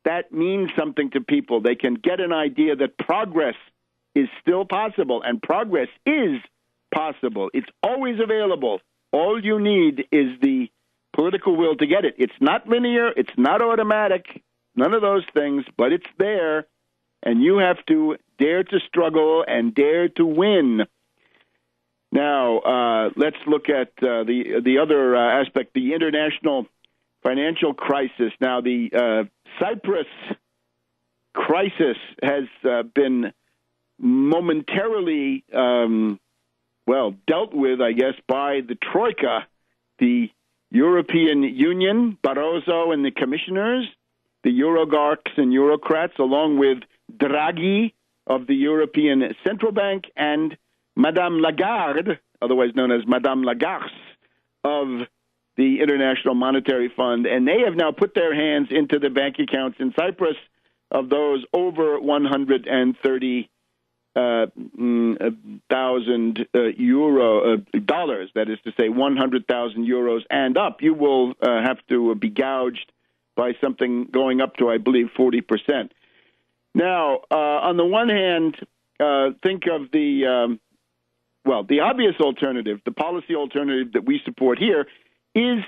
that means something to people. They can get an idea that progress is still possible, and progress is possible. It's always available. All you need is the political will to get it. It's not linear. It's not automatic. None of those things, but it's there, and you have to dare to struggle and dare to win. Now, let's look at the other aspect, the international financial crisis. Now, the Cyprus crisis has been momentarily, dealt with, I guess, by the Troika, the European Union, Barroso and the commissioners, the Eurogarics and Eurocrats, along with Draghi of the European Central Bank and Madame Lagarde, otherwise known as Madame Lagarce, of the International Monetary Fund. And they have now put their hands into the bank accounts in Cyprus of those over 130 thousand dollars, that is to say 100,000 euros and up. You will have to be gouged by something going up to, I believe, 40%. Now, on the one hand, think of the obvious alternative, the policy alternative that we support here is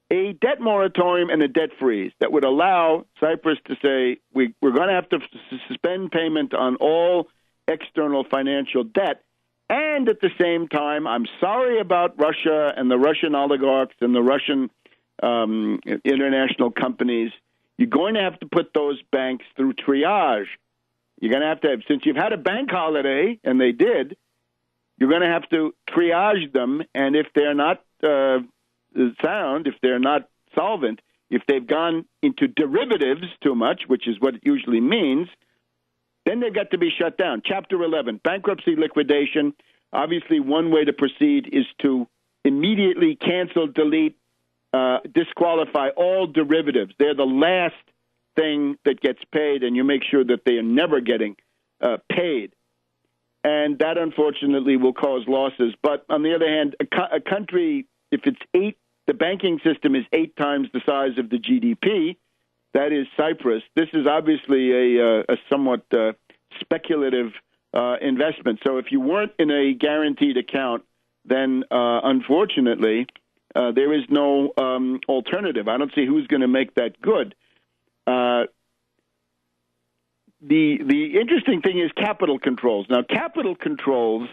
a debt moratorium and a debt freeze that would allow Cyprus to say we're going to have to suspend payment on all external financial debt. And at the same time, I'm sorry about Russia and the Russian oligarchs and the Russian international companies. You're going to have to put those banks through triage. You're going to have, since you've had a bank holiday, and they did, you're going to have to triage them. And if they're not sound, if they're not solvent, if they've gone into derivatives too much, which is what it usually means, then they've got to be shut down. Chapter 11, bankruptcy liquidation. Obviously, one way to proceed is to immediately cancel, delete, disqualify all derivatives. They're the last thing that gets paid, and you make sure that they are never getting paid. And that, unfortunately, will cause losses. But on the other hand, a country, if it's the banking system is 8 times the size of the GDP, that is Cyprus. This is obviously a somewhat speculative investment. So if you weren't in a guaranteed account, then unfortunately, there is no alternative. I don't see who's going to make that good. The interesting thing is capital controls. Now, capital controls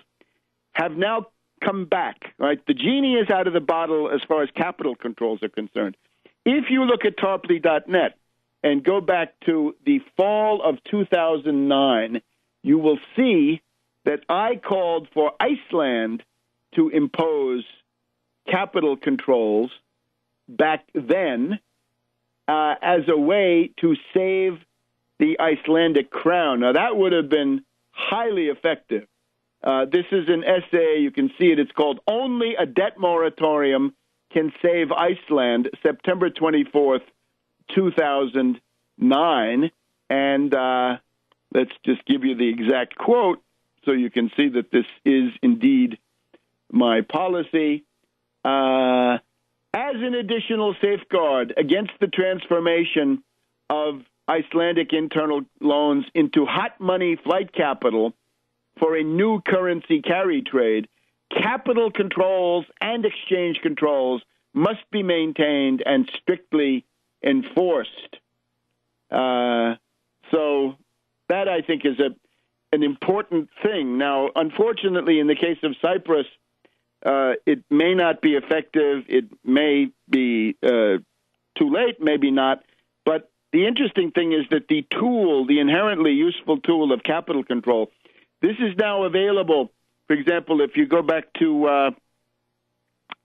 have now come back, right? The genie is out of the bottle as far as capital controls are concerned. If you look at Tarpley.net and go back to the fall of 2009, you will see that I called for Iceland to impose capital controls back then as a way to save the Icelandic crown. Now, that would have been highly effective. This is an essay. You can see it. It's called Only a Debt Moratorium Can Save Iceland, September 24th, 2009. And let's just give you the exact quote so you can see that this is indeed my policy. As an additional safeguard against the transformation of Icelandic internal loans into hot money flight capital for a new currency carry trade, capital controls and exchange controls must be maintained and strictly enforced. So that, I think, is an important thing. Now, unfortunately, in the case of Cyprus, it may not be effective. It may be too late, maybe not. But the interesting thing is that the tool, the inherently useful tool of capital control, this is now available. For example, if you go back to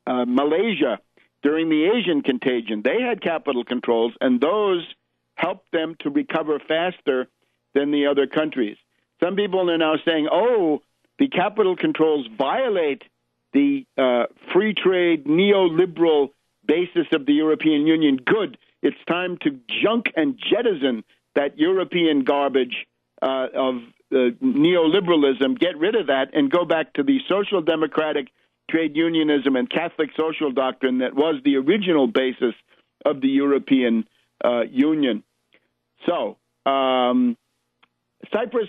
Malaysia during the Asian contagion, they had capital controls, and those helped them to recover faster than the other countries. Some people are now saying, oh, the capital controls violate the free trade neoliberal basis of the European Union. Good. It's time to junk and jettison that European garbage of neoliberalism, get rid of that, and go back to the social democratic trade unionism and Catholic social doctrine that was the original basis of the European Union. So, Cyprus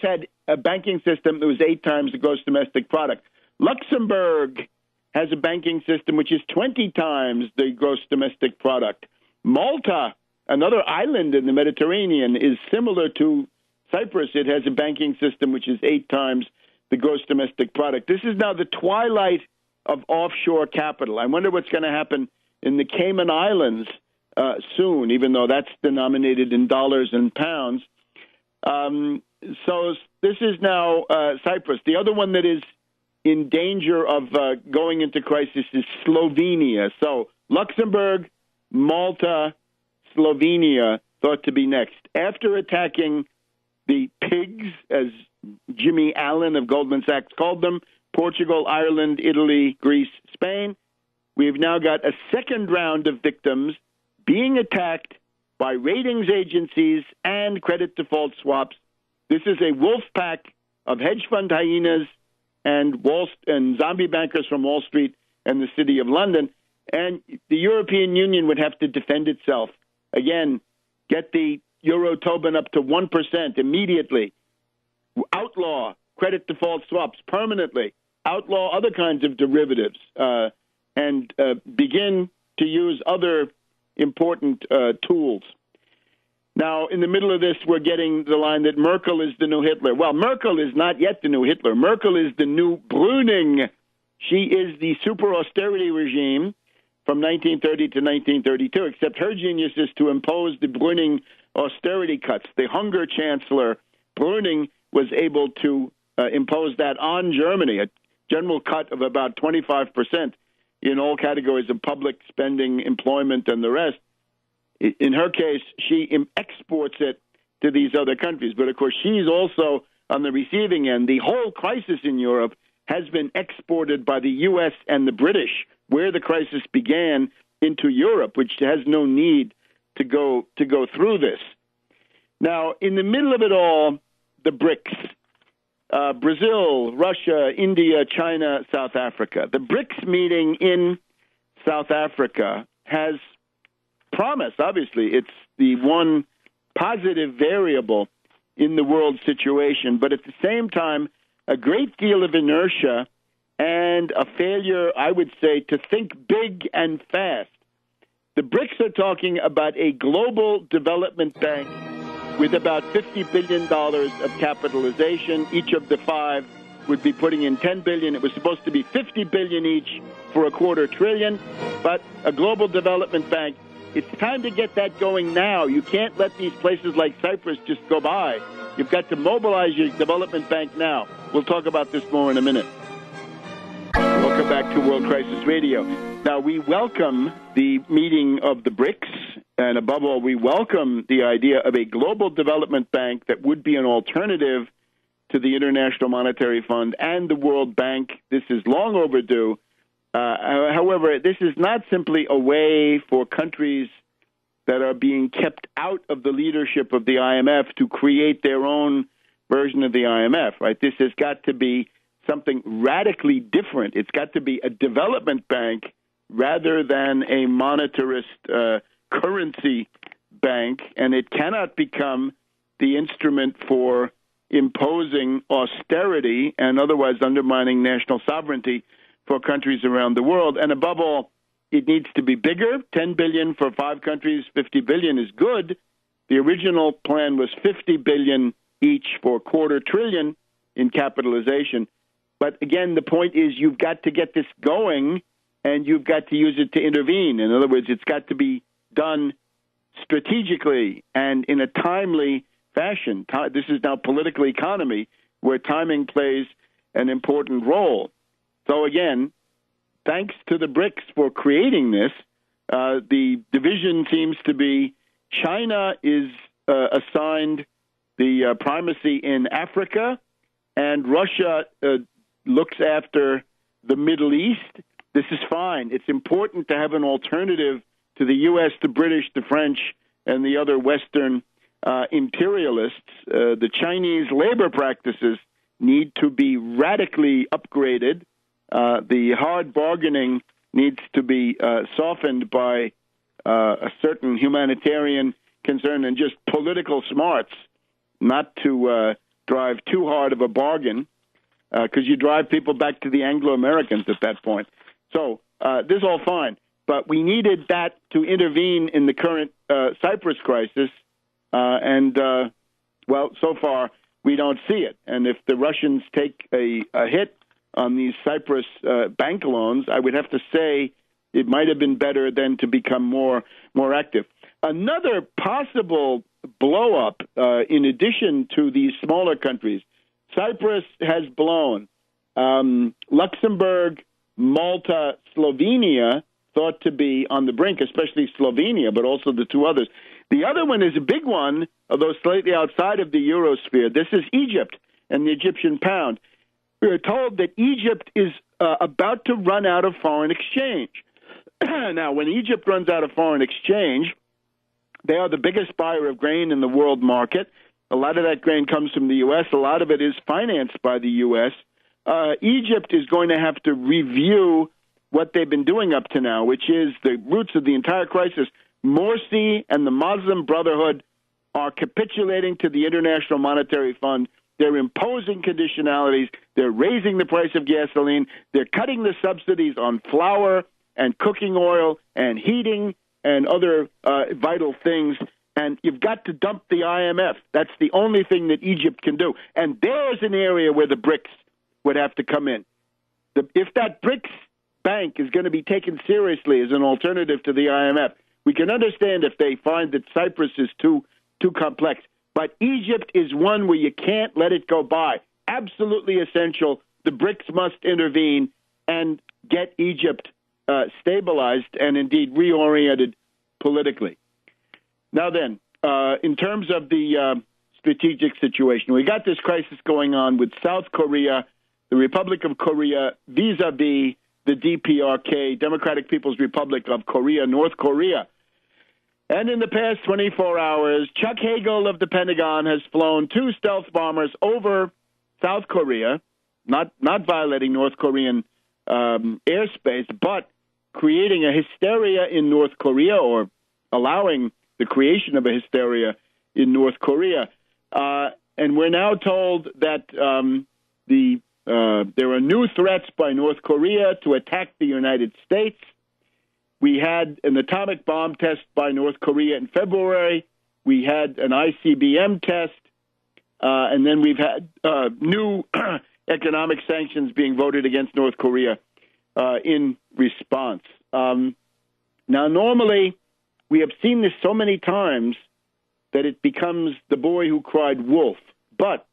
had a banking system that was 8 times the gross domestic product. Luxembourg has a banking system which is 20 times the gross domestic product. Malta, another island in the Mediterranean, is similar to Cyprus. It has a banking system which is 8 times the gross domestic product. This is now the twilight of offshore capital. I wonder what's going to happen in the Cayman Islands soon, even though that's denominated in dollars and pounds. So this is now Cyprus. The other one that is in danger of going into crisis is Slovenia. So Luxembourg, Malta, Slovenia thought to be next. After attacking the pigs, as Jimmy Allen of Goldman Sachs called them, Portugal, Ireland, Italy, Greece, Spain, we've now got a second round of victims being attacked by ratings agencies and credit default swaps. This is a wolf pack of hedge fund hyenas and zombie bankers from Wall Street and the City of London. And the European Union would have to defend itself. Again, get the Euro Tobin up to 1% immediately. Outlaw credit default swaps permanently. Outlaw other kinds of derivatives. And begin to use other important tools. Now, in the middle of this, we're getting the line that Merkel is the new Hitler. Well, Merkel is not yet the new Hitler. Merkel is the new Brüning. She is the super austerity regime from 1930 to 1932, except her genius is to impose the Brüning austerity cuts. The hunger chancellor, Brüning, was able to impose that on Germany, a general cut of about 25% in all categories of public spending, employment, and the rest. In her case, she exports it to these other countries. But, of course, she's also on the receiving end. The whole crisis in Europe has been exported by the U.S. and the British, where the crisis began, into Europe, which has no need to go through this. Now, in the middle of it all, the BRICS, Brazil, Russia, India, China, South Africa. The BRICS meeting in South Africa has promise. Obviously, it's the one positive variable in the world situation, but at the same time, a great deal of inertia and a failure, I would say, to think big and fast. The BRICS are talking about a global development bank with about $50 billion of capitalization. Each of the five would be putting in $10 billion. It was supposed to be $50 billion each for $250 billion, but a global development bank. It's time to get that going now. You can't let these places like Cyprus just go by. You've got to mobilize your development bank now. We'll talk about this more in a minute. Welcome back to World Crisis Radio. Now, we welcome the meeting of the BRICS, and above all, we welcome the idea of a global development bank that would be an alternative to the International Monetary Fund and the World Bank. This is long overdue. However, this is not simply a way for countries that are being kept out of the leadership of the IMF to create their own version of the IMF, right? This has got to be something radically different. It's got to be a development bank rather than a monetarist currency bank, and it cannot become the instrument for imposing austerity and otherwise undermining national sovereignty for countries around the world. And above all, it needs to be bigger. $10 billion for 5 countries, $50 billion is good. The original plan was $50 billion each for $250 billion in capitalization. But again, the point is you've got to get this going, and you've got to use it to intervene. In other words, it's got to be done strategically and in a timely fashion. This is now political economy, where timing plays an important role. So again, thanks to the BRICS for creating this, the division seems to be China is assigned the primacy in Africa, and Russia looks after the Middle East. This is fine. It's important to have an alternative to the U.S., the British, the French, and the other Western imperialists. The Chinese labor practices need to be radically upgraded. The hard bargaining needs to be softened by a certain humanitarian concern and just political smarts, not to drive too hard of a bargain, because you drive people back to the Anglo-Americans at that point. So this is all fine, but we needed that to intervene in the current Cyprus crisis, and so far we don't see it. And if the Russians take a hit, on these Cyprus bank loans, I would have to say it might have been better than to become more active. Another possible blow-up, in addition to these smaller countries, Cyprus has blown. Luxembourg, Malta, Slovenia thought to be on the brink, especially Slovenia, but also the two others. The other one is a big one, although slightly outside of the Eurosphere. This is Egypt and the Egyptian pound. We are told that Egypt is about to run out of foreign exchange. Now, when Egypt runs out of foreign exchange, they are the biggest buyer of grain in the world market. A lot of that grain comes from the U.S. A lot of it is financed by the U.S. Egypt is going to have to review what they've been doing up to now, which is the roots of the entire crisis. Morsi and the Muslim Brotherhood are capitulating to the International Monetary Fund. They're imposing conditionalities. They're raising the price of gasoline. They're cutting the subsidies on flour and cooking oil and heating and other vital things. And you've got to dump the IMF. That's the only thing that Egypt can do. And there's an area where the BRICS would have to come in. If that BRICS bank is going to be taken seriously as an alternative to the IMF, we can understand if they find that Cyprus is too complex. But Egypt is one where you can't let it go by. Absolutely essential. The BRICS must intervene and get Egypt stabilized and indeed reoriented politically. Now then, in terms of the strategic situation, we got this crisis going on with South Korea, the Republic of Korea, vis-a-vis the DPRK, Democratic People's Republic of Korea, North Korea. And in the past 24 hours, Chuck Hagel of the Pentagon has flown 2 stealth bombers over South Korea, not violating North Korean airspace, but creating a hysteria in North Korea, or allowing the creation of a hysteria in North Korea. And we're now told that there are new threats by North Korea to attack the United States. We had an atomic bomb test by North Korea in February. We had an ICBM test. And then we've had new economic sanctions being voted against North Korea in response. Now, normally, we have seen this so many times that it becomes the boy who cried wolf. But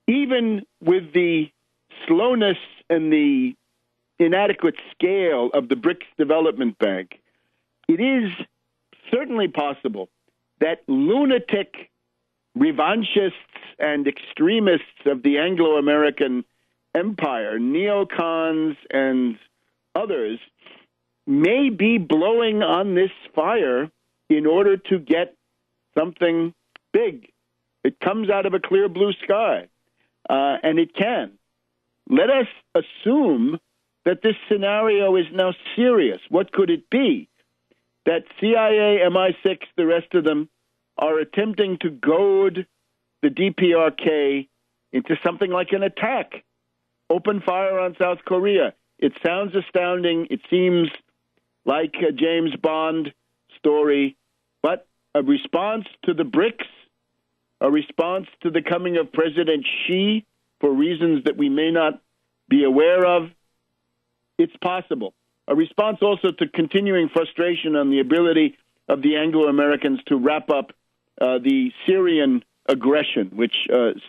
even with the slowness and the inadequate scale of the BRICS Development Bank, it is certainly possible that lunatic revanchists and extremists of the Anglo-American empire, neocons and others, may be blowing on this fire in order to get something big. It comes out of a clear blue sky, and it can. Let us assume that this scenario is now serious. What could it be? That CIA, MI6, the rest of them, are attempting to goad the DPRK into something like an attack. Open fire on South Korea. It sounds astounding. It seems like a James Bond story, but a response to the BRICS, a response to the coming of President Xi for reasons that we may not be aware of, it's possible. A response also to continuing frustration on the ability of the Anglo-Americans to wrap up the Syrian aggression, which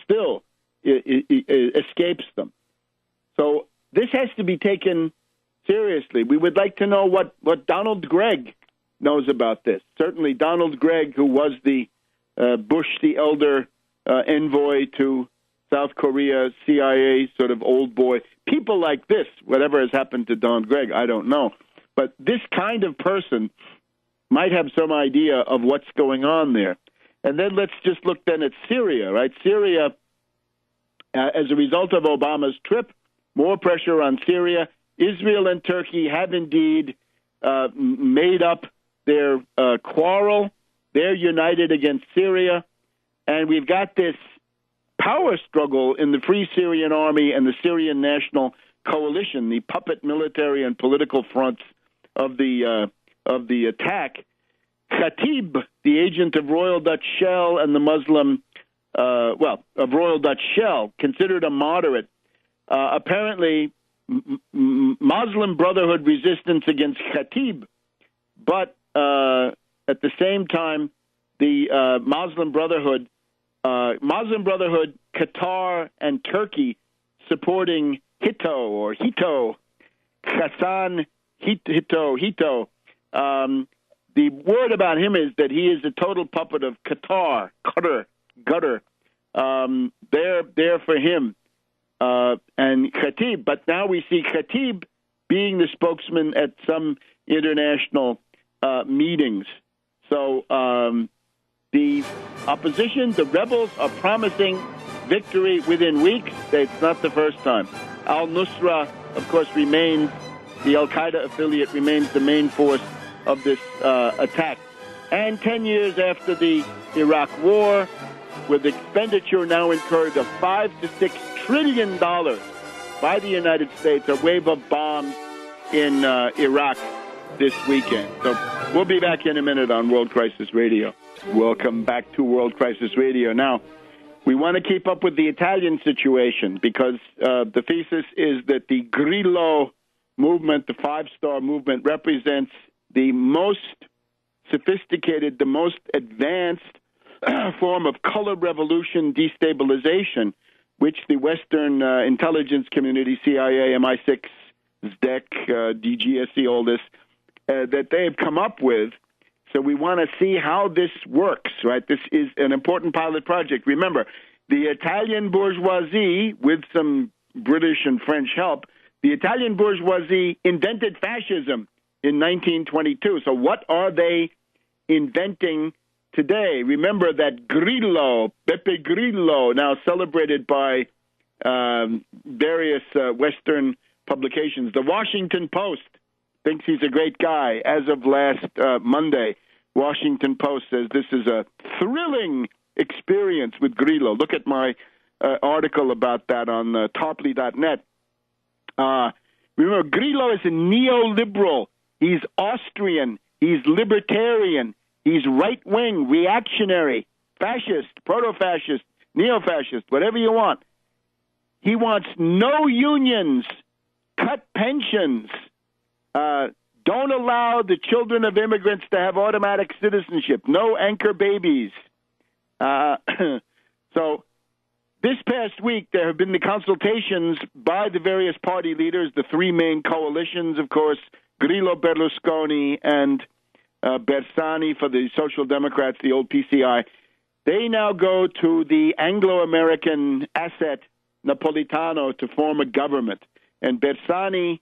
still escapes them. So this has to be taken seriously. We would like to know what Donald Gregg knows about this. Certainly Donald Gregg, who was the Bush the Elder envoy to South Korea, CIA sort of old boy. People like this, whatever has happened to Don Gregg, I don't know. But this kind of person might have some idea of what's going on there. And then let's just look then at Syria, right? Syria, as a result of Obama's trip, more pressure on Syria. Israel and Turkey have indeed made up their quarrel. They're united against Syria. And we've got this power struggle in the Free Syrian Army and the Syrian National Coalition, the puppet military and political fronts of the attack. Khatib, the agent of Royal Dutch Shell and the Muslim, of Royal Dutch Shell, considered a moderate, apparently Muslim Brotherhood resistance against Khatib, but at the same time, the Muslim Brotherhood, Qatar and Turkey supporting Hito, Hassan Hito. The word about him is that he is a total puppet of Qatar, They're there for him. And Khatib, but now we see Khatib being the spokesman at some international meetings. So the opposition, the rebels, are promising victory within weeks. It's not the first time. Al-Nusra, of course, remains, the Al-Qaeda affiliate remains the main force of this attack. And 10 years after the Iraq War, with expenditure now incurred of $5 to $6 trillion by the United States, a wave of bombs in Iraq this weekend. So we'll be back in a minute on World Crisis Radio. Welcome back to World Crisis Radio. Now, we want to keep up with the Italian situation because the thesis is that the Grillo movement, the five-star movement, represents the most sophisticated, the most advanced form of color revolution destabilization, which the Western intelligence community, CIA, MI6, SDEC, DGSE, all this, that they have come up with. So we want to see how this works, right? This is an important pilot project. Remember, the Italian bourgeoisie, with some British and French help, the Italian bourgeoisie invented fascism in 1922. So what are they inventing today? Remember that Grillo, Beppe Grillo, now celebrated by various Western publications. The Washington Post thinks he's a great guy. As of last Monday, Washington Post says this is a thrilling experience with Grillo. Look at my article about that on Tarpley.net. Remember, Grillo is a neoliberal. He's Austrian. He's libertarian. He's right-wing, reactionary, fascist, proto-fascist, neo-fascist, whatever you want. He wants no unions, cut pensions, don't allow the children of immigrants to have automatic citizenship, no anchor babies. So this past week, there have been the consultations by the various party leaders, the three main coalitions, of course, Grillo, Berlusconi, and Bersani for the Social Democrats, the old PCI. They now go to the Anglo-American asset Napolitano to form a government. And Bersani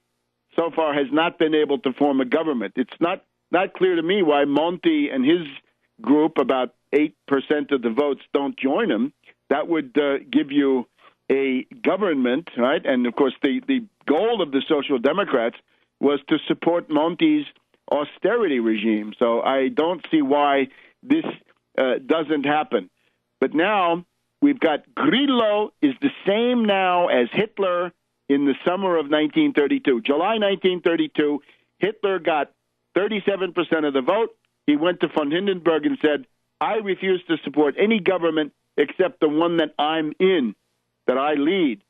so far has not been able to form a government. It's not clear to me why Monti and his group, about 8% of the votes, don't join him. That would give you a government, right? And, of course, the goal of the Social Democrats was to support Monti's austerity regime. So I don't see why this doesn't happen. But now we've got Grillo is the same now as Hitler in the summer of 1932. July 1932, Hitler got 37% of the vote. He went to von Hindenburg and said, I refuse to support any government except the one that I'm in, that I lead.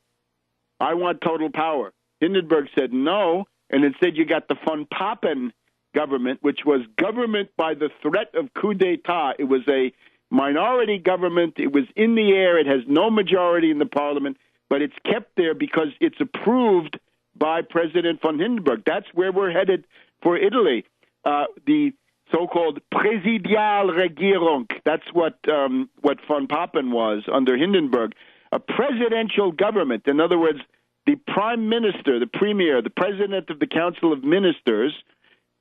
I want total power. Hindenburg said no, and instead you got the von Papen government, which was government by the threat of coup d'etat. It was a minority government. It was in the air. It has no majority in the parliament, but it's kept there because it's approved by President von Hindenburg. That's where we're headed for Italy. The so-called Präsidialregierung, that's what von Papen was under Hindenburg, a presidential government. In other words, the prime minister, the premier, the president of the Council of Ministers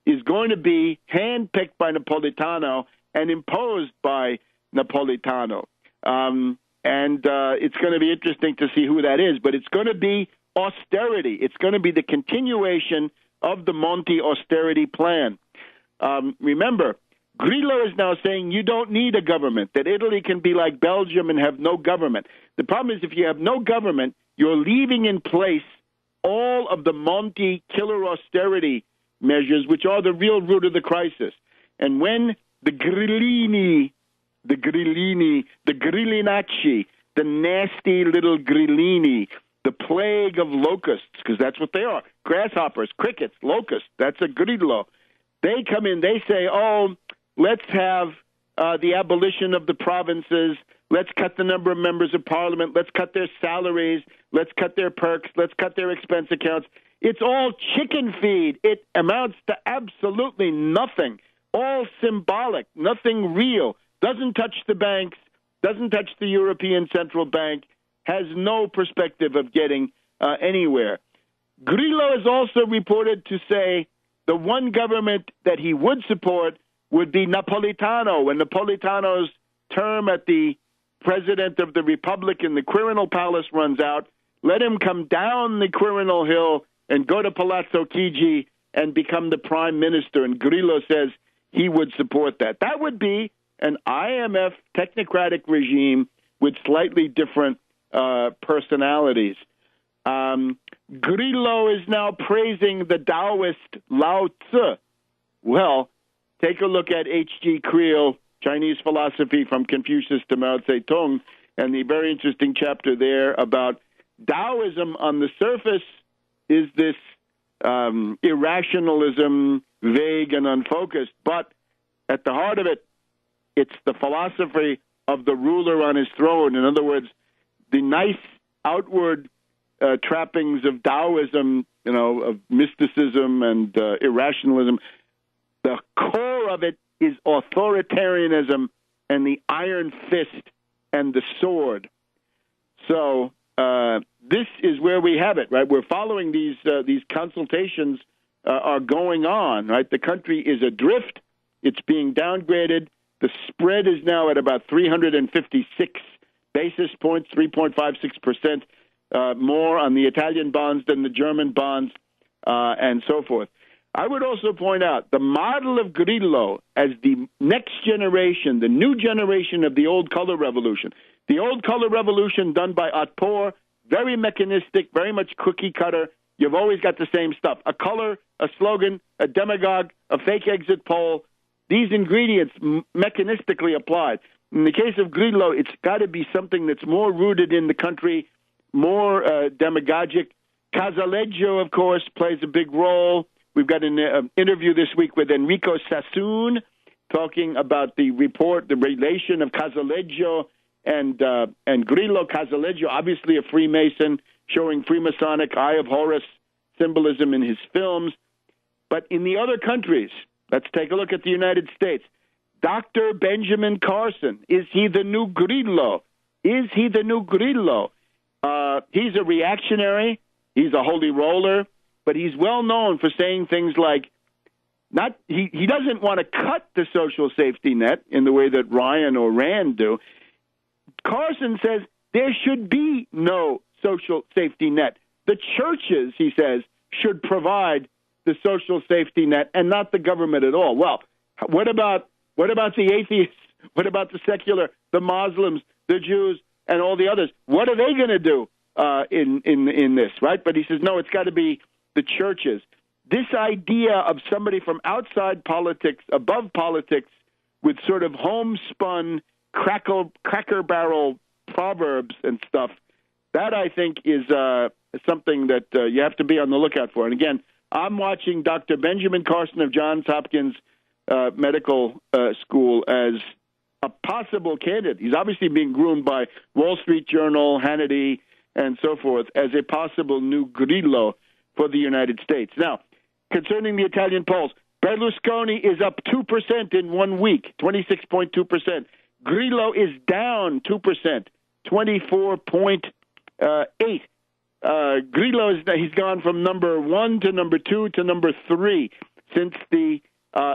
is going to be handpicked by Napolitano and imposed by Napolitano. And it's going to be interesting to see who that is, but it's going to be austerity. It's going to be the continuation of the Monti austerity plan. Remember, Grillo is now saying you don't need a government, that Italy can be like Belgium and have no government. The problem is if you have no government, you're leaving in place all of the Monti killer austerity measures, which are the real root of the crisis. And when the Grillinacci, the nasty little Grillini, the plague of locusts, because that's what they are, grasshoppers, crickets, locusts, that's a Grillo. They come in, they say, oh, let's have the abolition of the provinces, let's cut the number of members of parliament, let's cut their salaries, let's cut their perks, let's cut their expense accounts. It's all chicken feed. It amounts to absolutely nothing, all symbolic, nothing real, doesn't touch the banks, doesn't touch the European Central Bank, has no perspective of getting anywhere. Grillo is also reported to say the one government that he would support would be Napolitano. When Napolitano's term at the president of the Republic in the Quirinal Palace runs out, let him come down the Quirinal Hill and go to Palazzo Chigi and become the prime minister. And Grillo says he would support that. That would be an IMF technocratic regime with slightly different personalities. Grillo is now praising the Taoist Lao Tzu. Well, take a look at H.G. Creel, Chinese philosophy from Confucius to Mao Zedong, and the very interesting chapter there about Taoism on the surface is this irrationalism, vague and unfocused, but at the heart of it, it's the philosophy of the ruler on his throne. In other words, the nice outward trappings of Taoism, of mysticism and irrationalism, the core of it is authoritarianism and the iron fist and the sword. So this is where we have it, right? We're following these consultations are going on, right? The country is adrift. It's being downgraded. The spread is now at about 356 basis points, 3.56% more on the Italian bonds than the German bonds, and so forth. I would also point out the model of Grillo as the next generation, the new generation of the old color revolution. The old color revolution done by Otpor, very mechanistic, very much cookie cutter. You've always got the same stuff. A color, a slogan, a demagogue, a fake exit poll. These ingredients mechanistically applied. In the case of Grillo, it's got to be something that's more rooted in the country, more demagogic. Casaleggio, of course, plays a big role. We've got an interview this week with Enrico Sassoon talking about the relation of Casaleggio and Grillo. Casaleggio, obviously a Freemason, showing Freemasonic Eye of Horus symbolism in his films. But in the other countries, let's take a look at the United States. Dr. Benjamin Carson, is he the new Grillo? Is he the new Grillo? He's a reactionary. He's a holy roller. But he's well known for saying things like, he doesn't want to cut the social safety net in the way that Ryan or Rand do. Carson says there should be no social safety net. The churches, he says, should provide the social safety net and not the government at all. Well, what about the atheists? What about the secular, the Muslims, the Jews, and all the others? What are they going to do in this, right? But he says, no, it's got to be the churches. This idea of somebody from outside politics, above politics, with sort of homespun, cracker barrel proverbs and stuff, that I think is something that you have to be on the lookout for. And again, I'm watching Dr. Benjamin Carson of Johns Hopkins Medical School as a possible candidate. He's obviously being groomed by Wall Street Journal, Hannity, and so forth as a possible new Grillo for the United States. Now, concerning the Italian polls, Berlusconi is up 2% in 1 week, 26.2%. Grillo is down 2%, 24.8%. Grillo he's gone from number 1 to number 2 to number 3 since the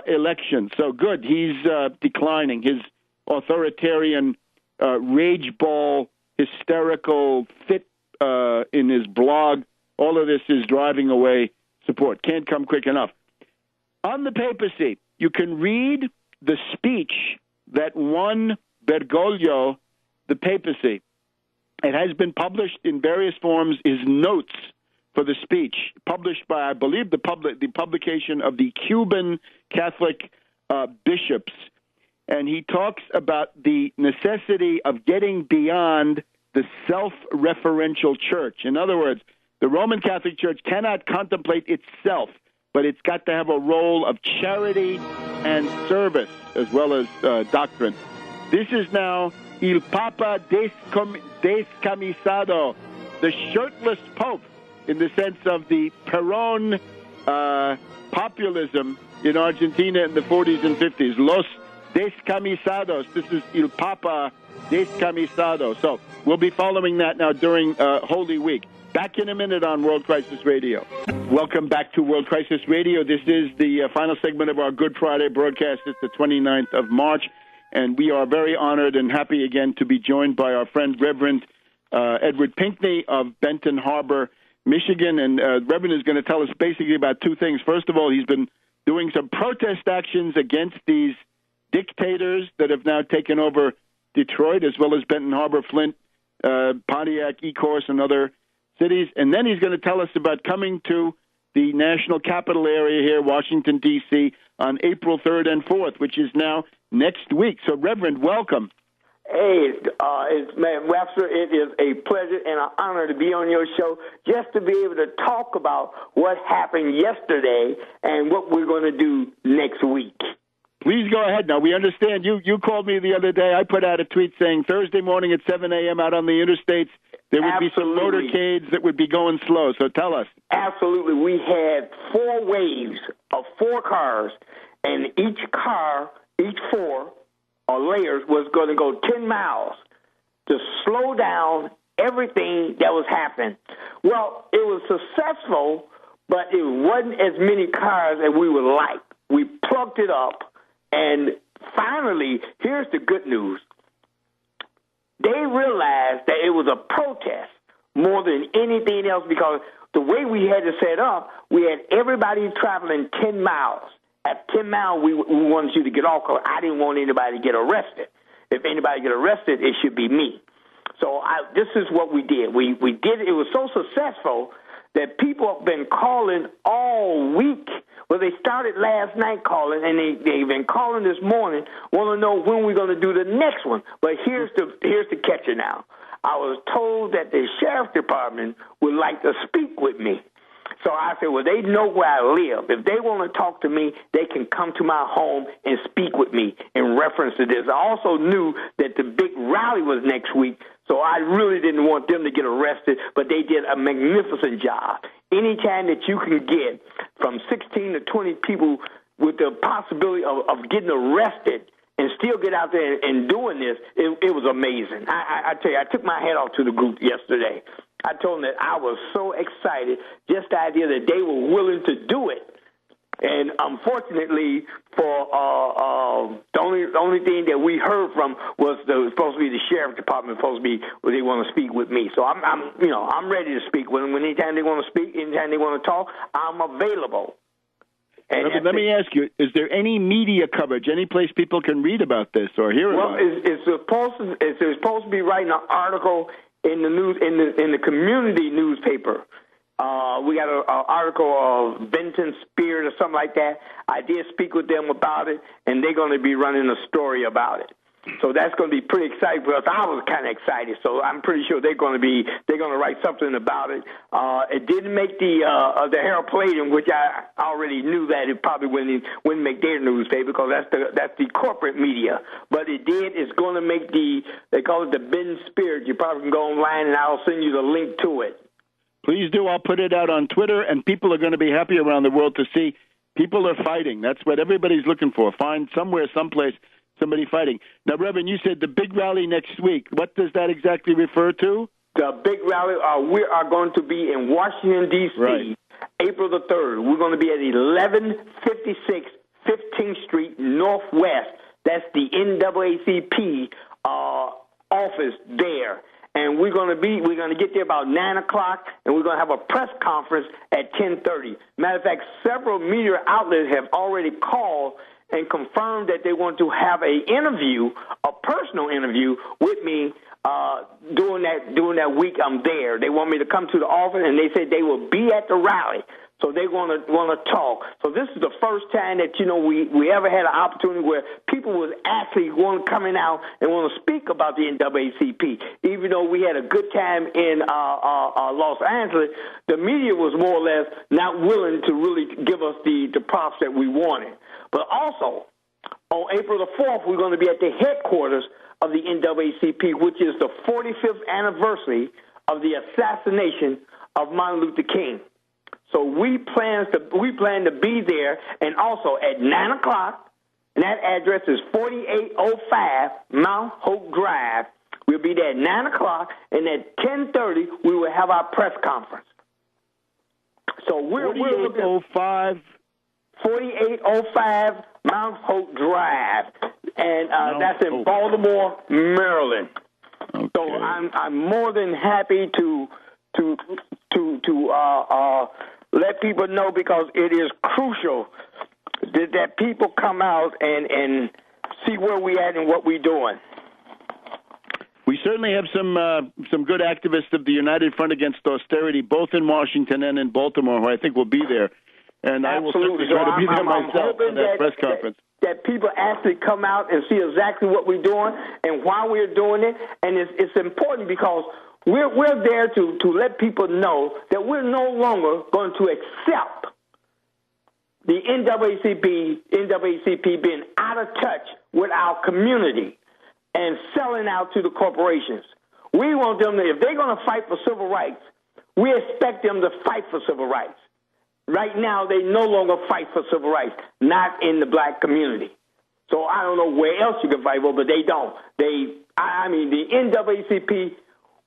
election. So good, he's declining. His authoritarian rage ball, hysterical fit in his blog, all of this is driving away support. Can't come quick enough. On the papacy, you can read the speech that won Bergoglio the papacy. It has been published in various forms, his notes for the speech, published by, I believe, the publication of the Cuban Catholic bishops. And he talks about the necessity of getting beyond the self-referential church. In other words, the Roman Catholic Church cannot contemplate itself, but it's got to have a role of charity and service as well as doctrine. This is now Il Papa Descamisado, the shirtless Pope, in the sense of the Perón populism in Argentina in the 40s and 50s. Los Descamisados. This is Il Papa Descamisado. So we'll be following that now during Holy Week. Back in a minute on World Crisis Radio. Welcome back to World Crisis Radio. This is the final segment of our Good Friday broadcast. It's the 29th of March, and we are very honored and happy again to be joined by our friend Reverend Edward Pinkney of Benton Harbor, Michigan. And Reverend is going to tell us basically about two things. First of all, he's been doing some protest actions against these dictators that have now taken over Detroit, as well as Benton Harbor, Flint, Pontiac, Ecorse, and other cities. And then he's going to tell us about coming to the national capital area here, Washington, D.C., on April 3rd and 4th, which is now next week. So, Reverend, welcome. Hey, man, Webster, it is a pleasure and an honor to be on your show, just to be able to talk about what happened yesterday and what we're going to do next week. Please go ahead. Now, we understand you called me the other day. I put out a tweet saying Thursday morning at 7 a.m. out on the interstates, there would be some motorcades that would be going slow. So tell us. Absolutely. We had 4 waves of 4 cars, and each four or layers was going to go 10 miles to slow down everything that was happening. Well, it was successful, but it wasn't as many cars as we would like. We plugged it up. And finally, here's the good news. They realized that it was a protest more than anything else, because the way we had it set up, we had everybody traveling 10 miles. At 10 miles, we wanted you to get off, because I didn't want anybody to get arrested. If anybody get arrested, it should be me. So this is what we did. We did it. It was so successful that people have been calling all week. Well, they started last night calling, and they've been calling this morning, want to know when we're going to do the next one. But here's the catcher now. I was told that the sheriff's department would like to speak with me. So I said, well, they know where I live. If they want to talk to me, they can come to my home and speak with me in reference to this. I also knew that the big rally was next week, so I really didn't want them to get arrested, but they did a magnificent job. Anytime that you can get from 16 to 20 people with the possibility of getting arrested and still get out there and doing this, it was amazing. I tell you, I took my hat off to the group yesterday. I told them that I was so excited, just the idea that they were willing to do it. And unfortunately, for the only thing that we heard from was supposed to be the sheriff's department, they want to speak with me. So I'm ready to speak with them. Anytime they want to speak, anytime they want to talk, I'm available. And let me ask you: is there any media coverage, any place people can read about this or hear about it? It's supposed to be writing an article in the news in the community newspaper. We got an article of Benton Spirit or something like that. I did speak with them about it, and they're going to be running a story about it. So that's going to be pretty exciting for us. I was kind of excited, so I'm pretty sure they're going to write something about it. It didn't make the Herald Palladium, which I already knew that it probably wouldn't make their newspaper, because that's the corporate media. But it did. It's going to make they call it the Benton Spirit. You probably can go online, and I'll send you the link to it. Please do. I'll put it out on Twitter, and people are going to be happy around the world to see people are fighting. That's what everybody's looking for. Find somewhere, someplace, somebody fighting. Now, Reverend, you said the big rally next week. What does that exactly refer to? The big rally, we are going to be in Washington, D.C., right. April the 3rd. We're going to be at 1156 15th Street Northwest. That's the NAACP office there. And we're going to get there about 9 o'clock, and we're going to have a press conference at 10:30. Matter of fact, several media outlets have already called and confirmed that they want to have a personal interview with me during that week I'm there. They want me to come to the office, and they said they will be at the rally. So they're going to talk. So this is the first time that, we ever had an opportunity where people was actually coming out and want to speak about the NAACP. Even though we had a good time in Los Angeles, the media was more or less not willing to really give us the props that we wanted. But also, on April the 4th, we're going to be at the headquarters of the NAACP, which is the 45th anniversary of the assassination of Martin Luther King. So we plan to be there, and also at 9 o'clock, and that address is 4805 Mount Hope Drive. We'll be there at 9 o'clock, and at 10:30 we will have our press conference. So we're 4805 Mount Hope Drive, and that's in Baltimore, Maryland. Okay. So I'm more than happy to let people know, because it is crucial that people come out and see where we at and what we're doing. We certainly have some good activists of the United Front Against Austerity, both in Washington and in Baltimore, who I think will be there. And I will certainly try to be there myself for that press conference. That people actually come out and see exactly what we're doing and why we're doing it. And it's important because we're there to let people know that we're no longer going to accept the NAACP being out of touch with our community and selling out to the corporations. We want them to, if they're going to fight for civil rights, we expect them to fight for civil rights. Right now, they no longer fight for civil rights, not in the black community. So I don't know where else you can fight for, but they don't. The NAACP,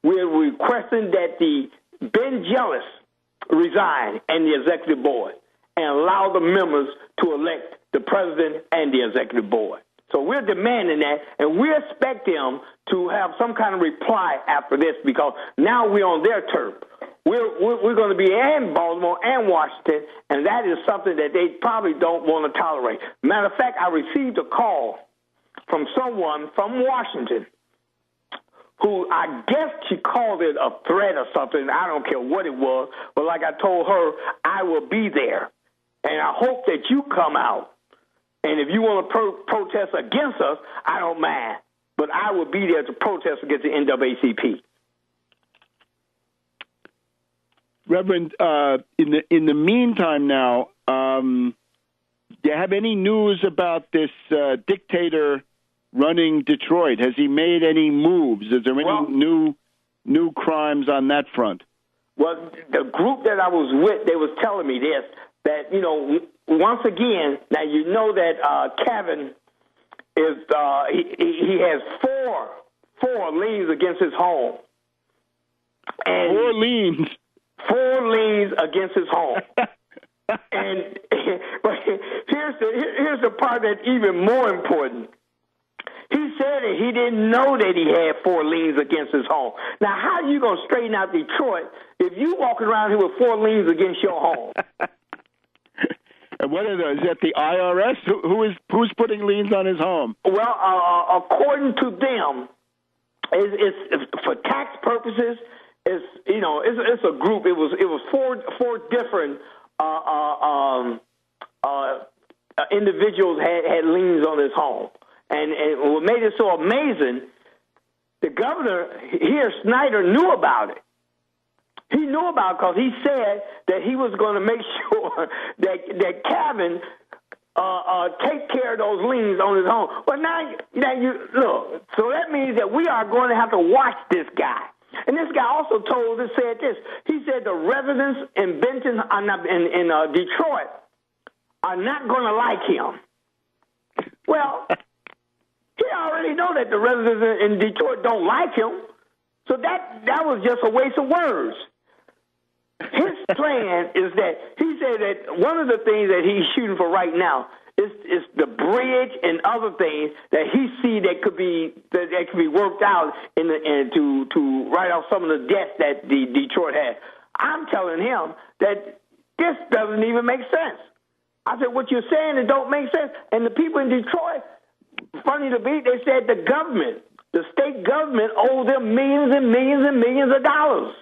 we're requesting that the Ben Jealous resign and the executive board and allow the members to elect the president and the executive board. So we're demanding that, and we expect them to have some kind of reply after this, because now we're on their turf. We're going to be in Baltimore and Washington, and that is something that they probably don't want to tolerate. Matter of fact, I received a call from someone from Washington who, I guess she called it a threat or something. I don't care what it was, but like I told her, I will be there, and I hope that you come out. And if you want to protest against us, I don't mind, but I will be there to protest against the NAACP. Reverend, in the meantime now, do you have any news about this dictator running Detroit? Has he made any moves? Is there any new crimes on that front? Well, the group that I was with, they was telling me this, that, once again, now you know that Kevin is, he has four liens against his home. And 4 liens? 4 liens against his home. And but here's the part that's even more important. He said that he didn't know that he had 4 liens against his home. Now, how are you going to straighten out Detroit if you walking around here with 4 liens against your home? And what are those? Is that the IRS? Who's putting liens on his home? Well, according to them, it's for tax purposes. It's a group. It was four different individuals had liens on his home, and what made it so amazing, the governor here, Snyder, knew about it. He knew about it because he said that he was going to make sure that Kevin take care of those liens on his home. But now you look, so that means that we are going to have to watch this guy. And this guy also said this. He said the residents in Benton, in Detroit, are not going to like him. Well, he already know that the residents in Detroit don't like him. So that was just a waste of words. His plan is that he said that one of the things that he's shooting for right now is the bridge and other things that he see that could be worked out to write off some of the debts that the Detroit has. I'm telling him that this doesn't even make sense. I said, what you're saying, it don't make sense. And the people in Detroit, funny to be, they said the state government owed them millions and millions and millions of dollars.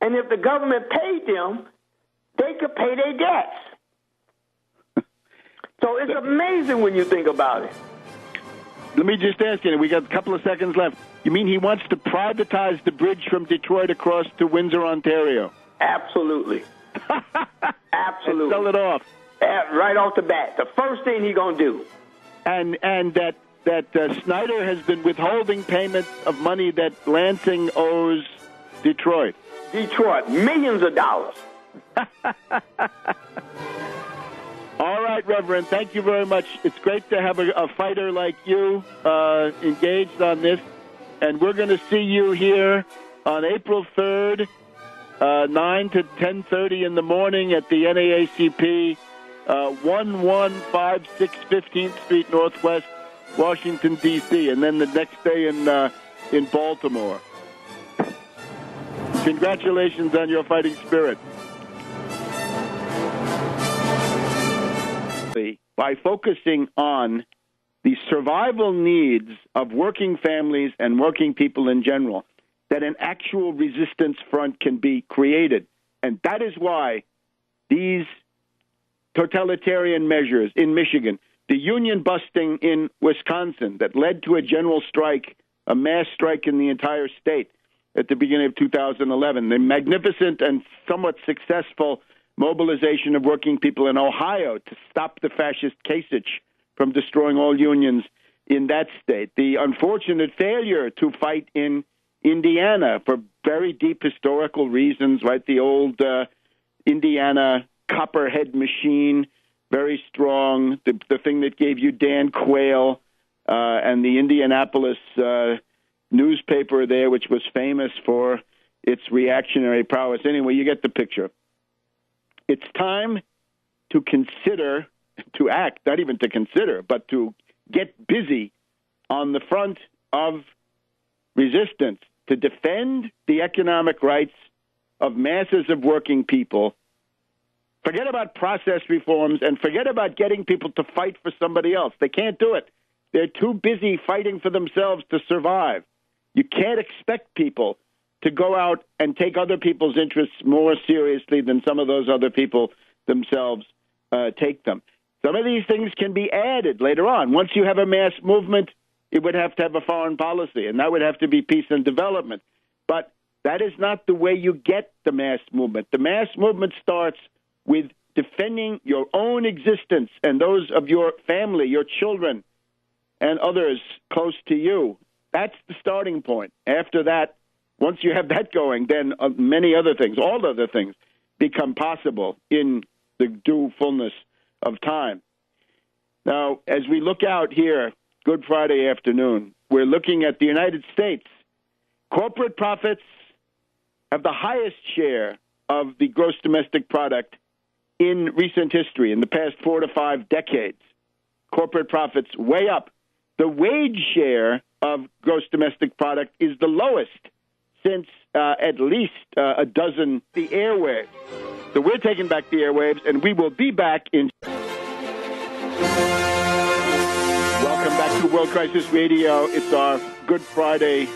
And if the government paid them, they could pay their debts. So it's amazing when you think about it. Let me just ask you, we got a couple of seconds left. You mean he wants to privatize the bridge from Detroit across to Windsor, Ontario? Absolutely. Absolutely. And sell it off. Right off the bat. The first thing he's going to do. And that Snyder has been withholding payments of money that Lansing owes Detroit. Detroit, millions of dollars. All right, Reverend, thank you very much. It's great to have a fighter like you engaged on this. And we're going to see you here on April 3rd, 9 to 10:30 in the morning at the NAACP, 1156 15th Street Northwest, Washington, D.C., and then the next day in Baltimore. Congratulations on your fighting spirit. By focusing on the survival needs of working families and working people in general, that an actual resistance front can be created. And that is why these totalitarian measures in Michigan, the union busting in Wisconsin that led to a general strike, a mass strike in the entire state at the beginning of 2011, the magnificent and somewhat successful mobilization of working people in Ohio to stop the fascist Kasich from destroying all unions in that state, the unfortunate failure to fight in Indiana for very deep historical reasons, right? The old Indiana copperhead machine, very strong, the thing that gave you Dan Quayle and the Indianapolis newspaper there, which was famous for its reactionary prowess. Anyway, you get the picture. It's time to consider, to act, not even to consider, but to get busy on the front of resistance to defend the economic rights of masses of working people. Forget about process reforms and forget about getting people to fight for somebody else. They can't do it. They're too busy fighting for themselves to survive. You can't expect people to go out and take other people's interests more seriously than some of those other people themselves take them. Some of these things can be added later on. Once you have a mass movement, it would have to have a foreign policy, and that would have to be peace and development. But that is not the way you get the mass movement. The mass movement starts with defending your own existence and those of your family, your children, and others close to you. That's the starting point. After that, once you have that going, then many other things, all other things, become possible in the due fullness of time. Now, as we look out here, Good Friday afternoon, we're looking at the United States. Corporate profits have the highest share of the gross domestic product in recent history, in the past 4 to 5 decades. Corporate profits way up. The wage share of gross domestic product is the lowest since at least a dozen the airwaves. So we're taking back the airwaves, and we will be back in. Welcome back to World Crisis Radio. It's our Good Friday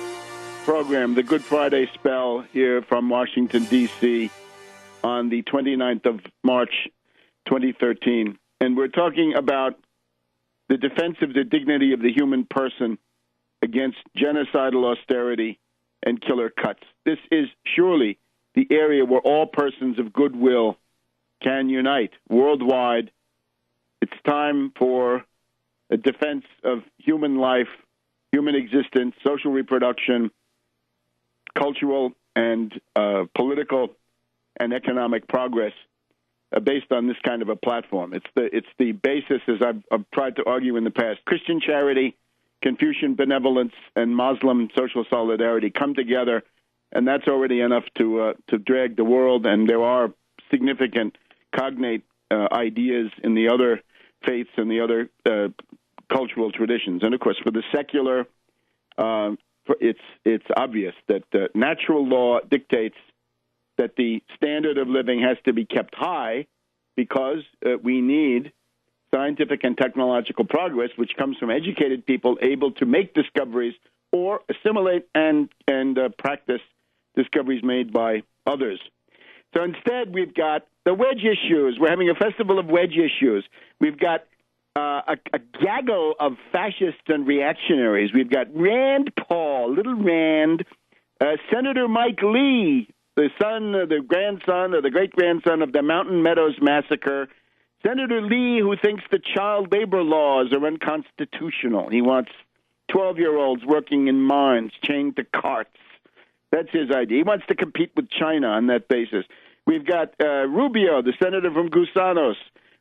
program, the Good Friday spell here from Washington, D.C. on the 29th of March, 2013. And we're talking about the defense of the dignity of the human person against genocidal austerity and killer cuts. This is surely the area where all persons of goodwill can unite worldwide. It's time for a defense of human life, human existence, social reproduction, cultural and political and economic progress based on this kind of a platform. It's the basis, as I've tried to argue in the past. Christian charity, Confucian benevolence, and Muslim social solidarity come together, and that's already enough to drag the world. And there are significant cognate ideas in the other faiths and the other cultural traditions. And of course, for the secular, it's obvious that natural law dictates that the standard of living has to be kept high because we need scientific and technological progress, which comes from educated people able to make discoveries or assimilate and practice discoveries made by others. So instead, we've got the wedge issues. We're having a festival of wedge issues. We've got a gaggle of fascists and reactionaries. We've got Rand Paul, little Rand, Senator Mike Lee, the son, the grandson, or the great-grandson of the Mountain Meadows Massacre. Senator Lee, who thinks the child labor laws are unconstitutional. He wants 12-year-olds working in mines, chained to carts. That's his idea. He wants to compete with China on that basis. We've got Rubio, the senator from Gusanos.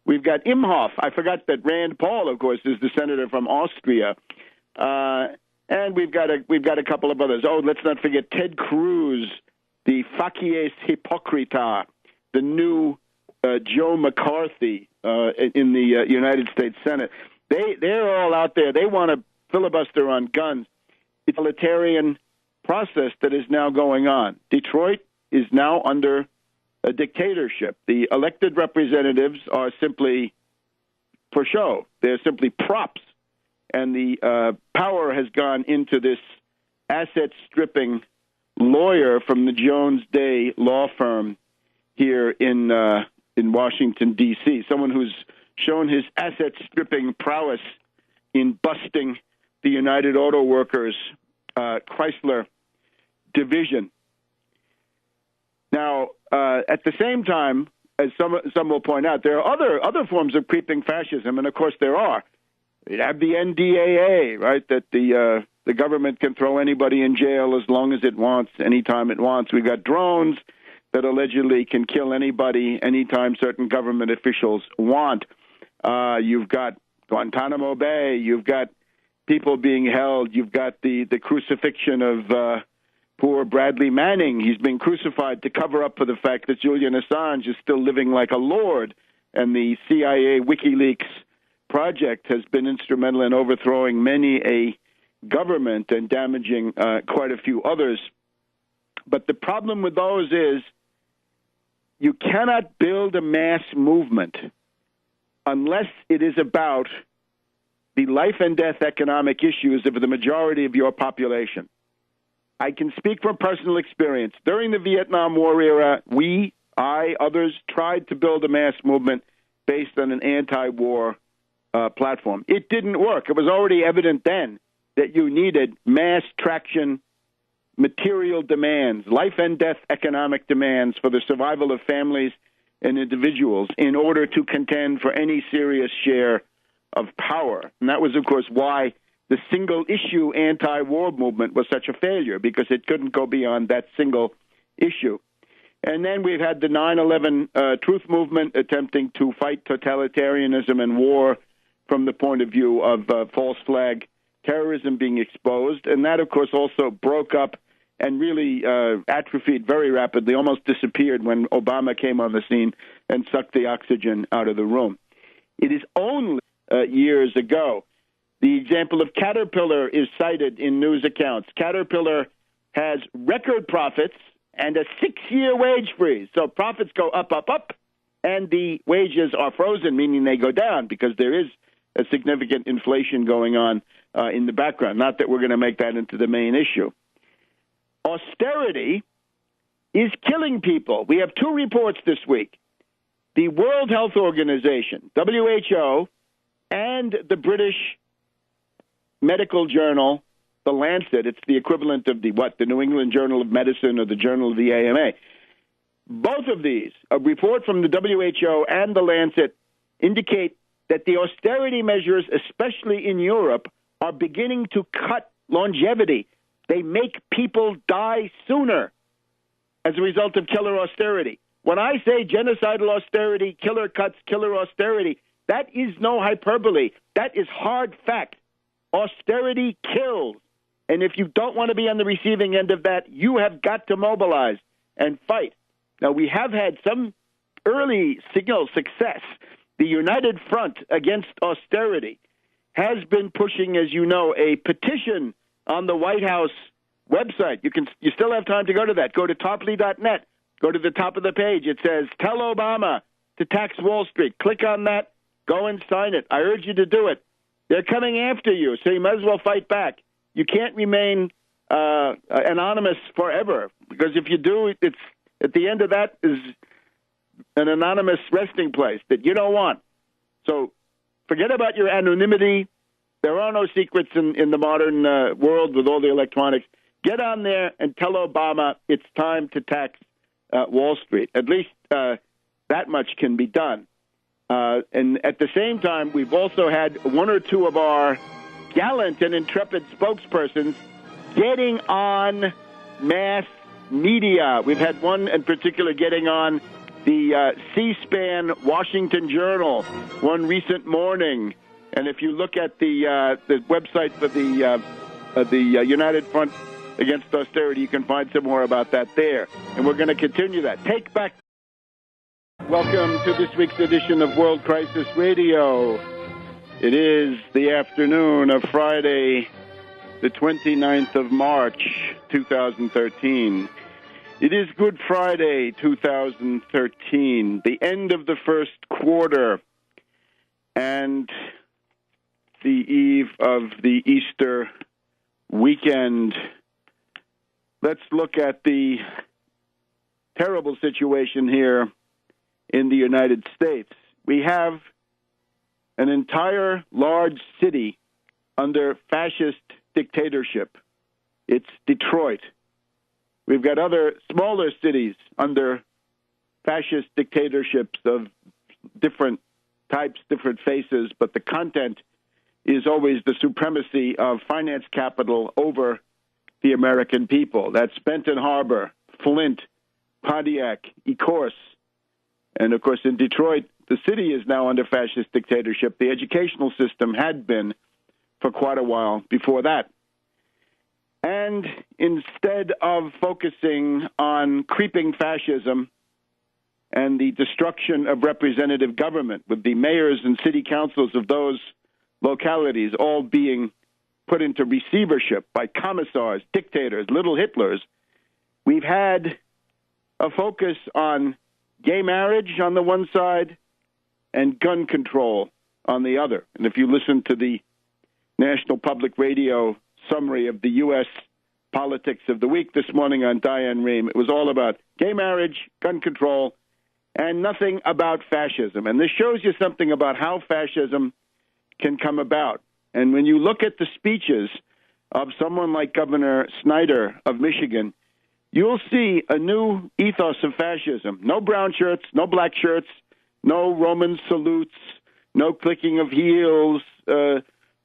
We've got Imhoff. I forgot that Rand Paul, of course, is the senator from Austria. And we've got a couple of others. Oh, let's not forget Ted Cruz, the facies hypocrita, the new Joe McCarthy in the United States Senate. They're all out there. They want to filibuster on guns. It's a totalitarian process that is now going on. Detroit is now under a dictatorship. The elected representatives are simply for show. They're simply props. And the power has gone into this asset-stripping lawyer from the Jones Day law firm here in Washington, D.C., someone who's shown his asset-stripping prowess in busting the United Auto Workers Chrysler division. Now, at the same time, as some will point out, there are other forms of creeping fascism, and of course there are. You have the NDAA, right, that the government can throw anybody in jail as long as it wants, anytime it wants. We've got drones that allegedly can kill anybody anytime certain government officials want. You've got Guantanamo Bay. You've got people being held. You've got the crucifixion of poor Bradley Manning. He's been crucified to cover up for the fact that Julian Assange is still living like a lord, and the CIA WikiLeaks project has been instrumental in overthrowing many a government and damaging quite a few others. But the problem with those is you cannot build a mass movement unless it is about the life and death economic issues of the majority of your population. I can speak from personal experience. During the Vietnam War era, others tried to build a mass movement based on an anti-war platform. It didn't work. It was already evident then that you needed mass traction, material demands, life and death economic demands for the survival of families and individuals in order to contend for any serious share of power. And that was, of course, why the single-issue anti-war movement was such a failure, because it couldn't go beyond that single issue. And then we've had the 9/11 truth movement attempting to fight totalitarianism and war from the point of view of false flag terrorism being exposed. And that, of course, also broke up and really atrophied very rapidly, almost disappeared when Obama came on the scene and sucked the oxygen out of the room. It is only years ago. The example of Caterpillar is cited in news accounts. Caterpillar has record profits and a 6-year wage freeze. So profits go up, up, up, and the wages are frozen, meaning they go down because there is a significant inflation going on in the background. Not that we're going to make that into the main issue. Austerity is killing people. We have 2 reports this week. The World Health Organization, WHO, and the British medical journal, The Lancet. It's the equivalent of the New England Journal of Medicine or the Journal of the AMA. Both of these, a report from the WHO and The Lancet, indicate that the austerity measures, especially in Europe, are beginning to cut longevity. They make people die sooner as a result of killer austerity. When I say genocidal austerity, killer cuts, killer austerity, that is no hyperbole. That is hard fact. Austerity kills. And if you don't want to be on the receiving end of that, you have got to mobilize and fight. Now, we have had some early signal success. The United Front Against Austerity has been pushing, as you know, a petition on the White House website. You still have time to go to that. Go to Tarpley.net. Go to the top of the page. It says, "Tell Obama to tax Wall Street." Click on that. Go and sign it. I urge you to do it. They're coming after you, so you might as well fight back. You can't remain anonymous forever, because if you do, At the end of that is an anonymous resting place that you don't want. So forget about your anonymity. There are no secrets in the modern world with all the electronics. Get on there and tell Obama it's time to tax Wall Street. At least that much can be done. And at the same time, we've also had one or two of our gallant and intrepid spokespersons getting on mass media. We've had one in particular getting on the C-SPAN Washington Journal one recent morning. And if you look at the website for the United Front Against Austerity, you can find some more about that there. And we're going to continue that. Take back. Welcome to this week's edition of World Crisis Radio. It is the afternoon of Friday, the 29th of March, 2013. It is Good Friday, 2013, the end of the first quarter, and the eve of the Easter weekend. Let's look at the terrible situation here in the United States. We have an entire large city under fascist dictatorship. It's Detroit. We've got other smaller cities under fascist dictatorships of different types, different faces, but the content is always the supremacy of finance capital over the American people. That's Benton Harbor, Flint, Pontiac, Ecorse. And, of course, in Detroit, the city is now under fascist dictatorship. The educational system had been for quite a while before that. And instead of focusing on creeping fascism and the destruction of representative government, with the mayors and city councils of those localities all being put into receivership by commissars, dictators, little Hitlers, we've had a focus on gay marriage on the one side and gun control on the other. And if you listen to the National Public Radio summary of the U.S. politics of the week this morning on Diane Rehm, it was all about gay marriage, gun control, and nothing about fascism. And this shows you something about how fascism can come about. And when you look at the speeches of someone like Governor Snyder of Michigan, you'll see a new ethos of fascism. No brown shirts, no black shirts, no Roman salutes, no clicking of heels,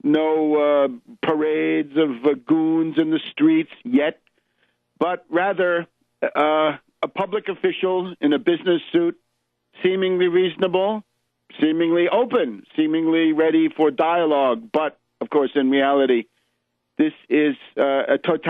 no parades of goons in the streets yet, but rather a public official in a business suit, seemingly reasonable, seemingly open, seemingly ready for dialogue. But, of course, in reality, this is a totalitarian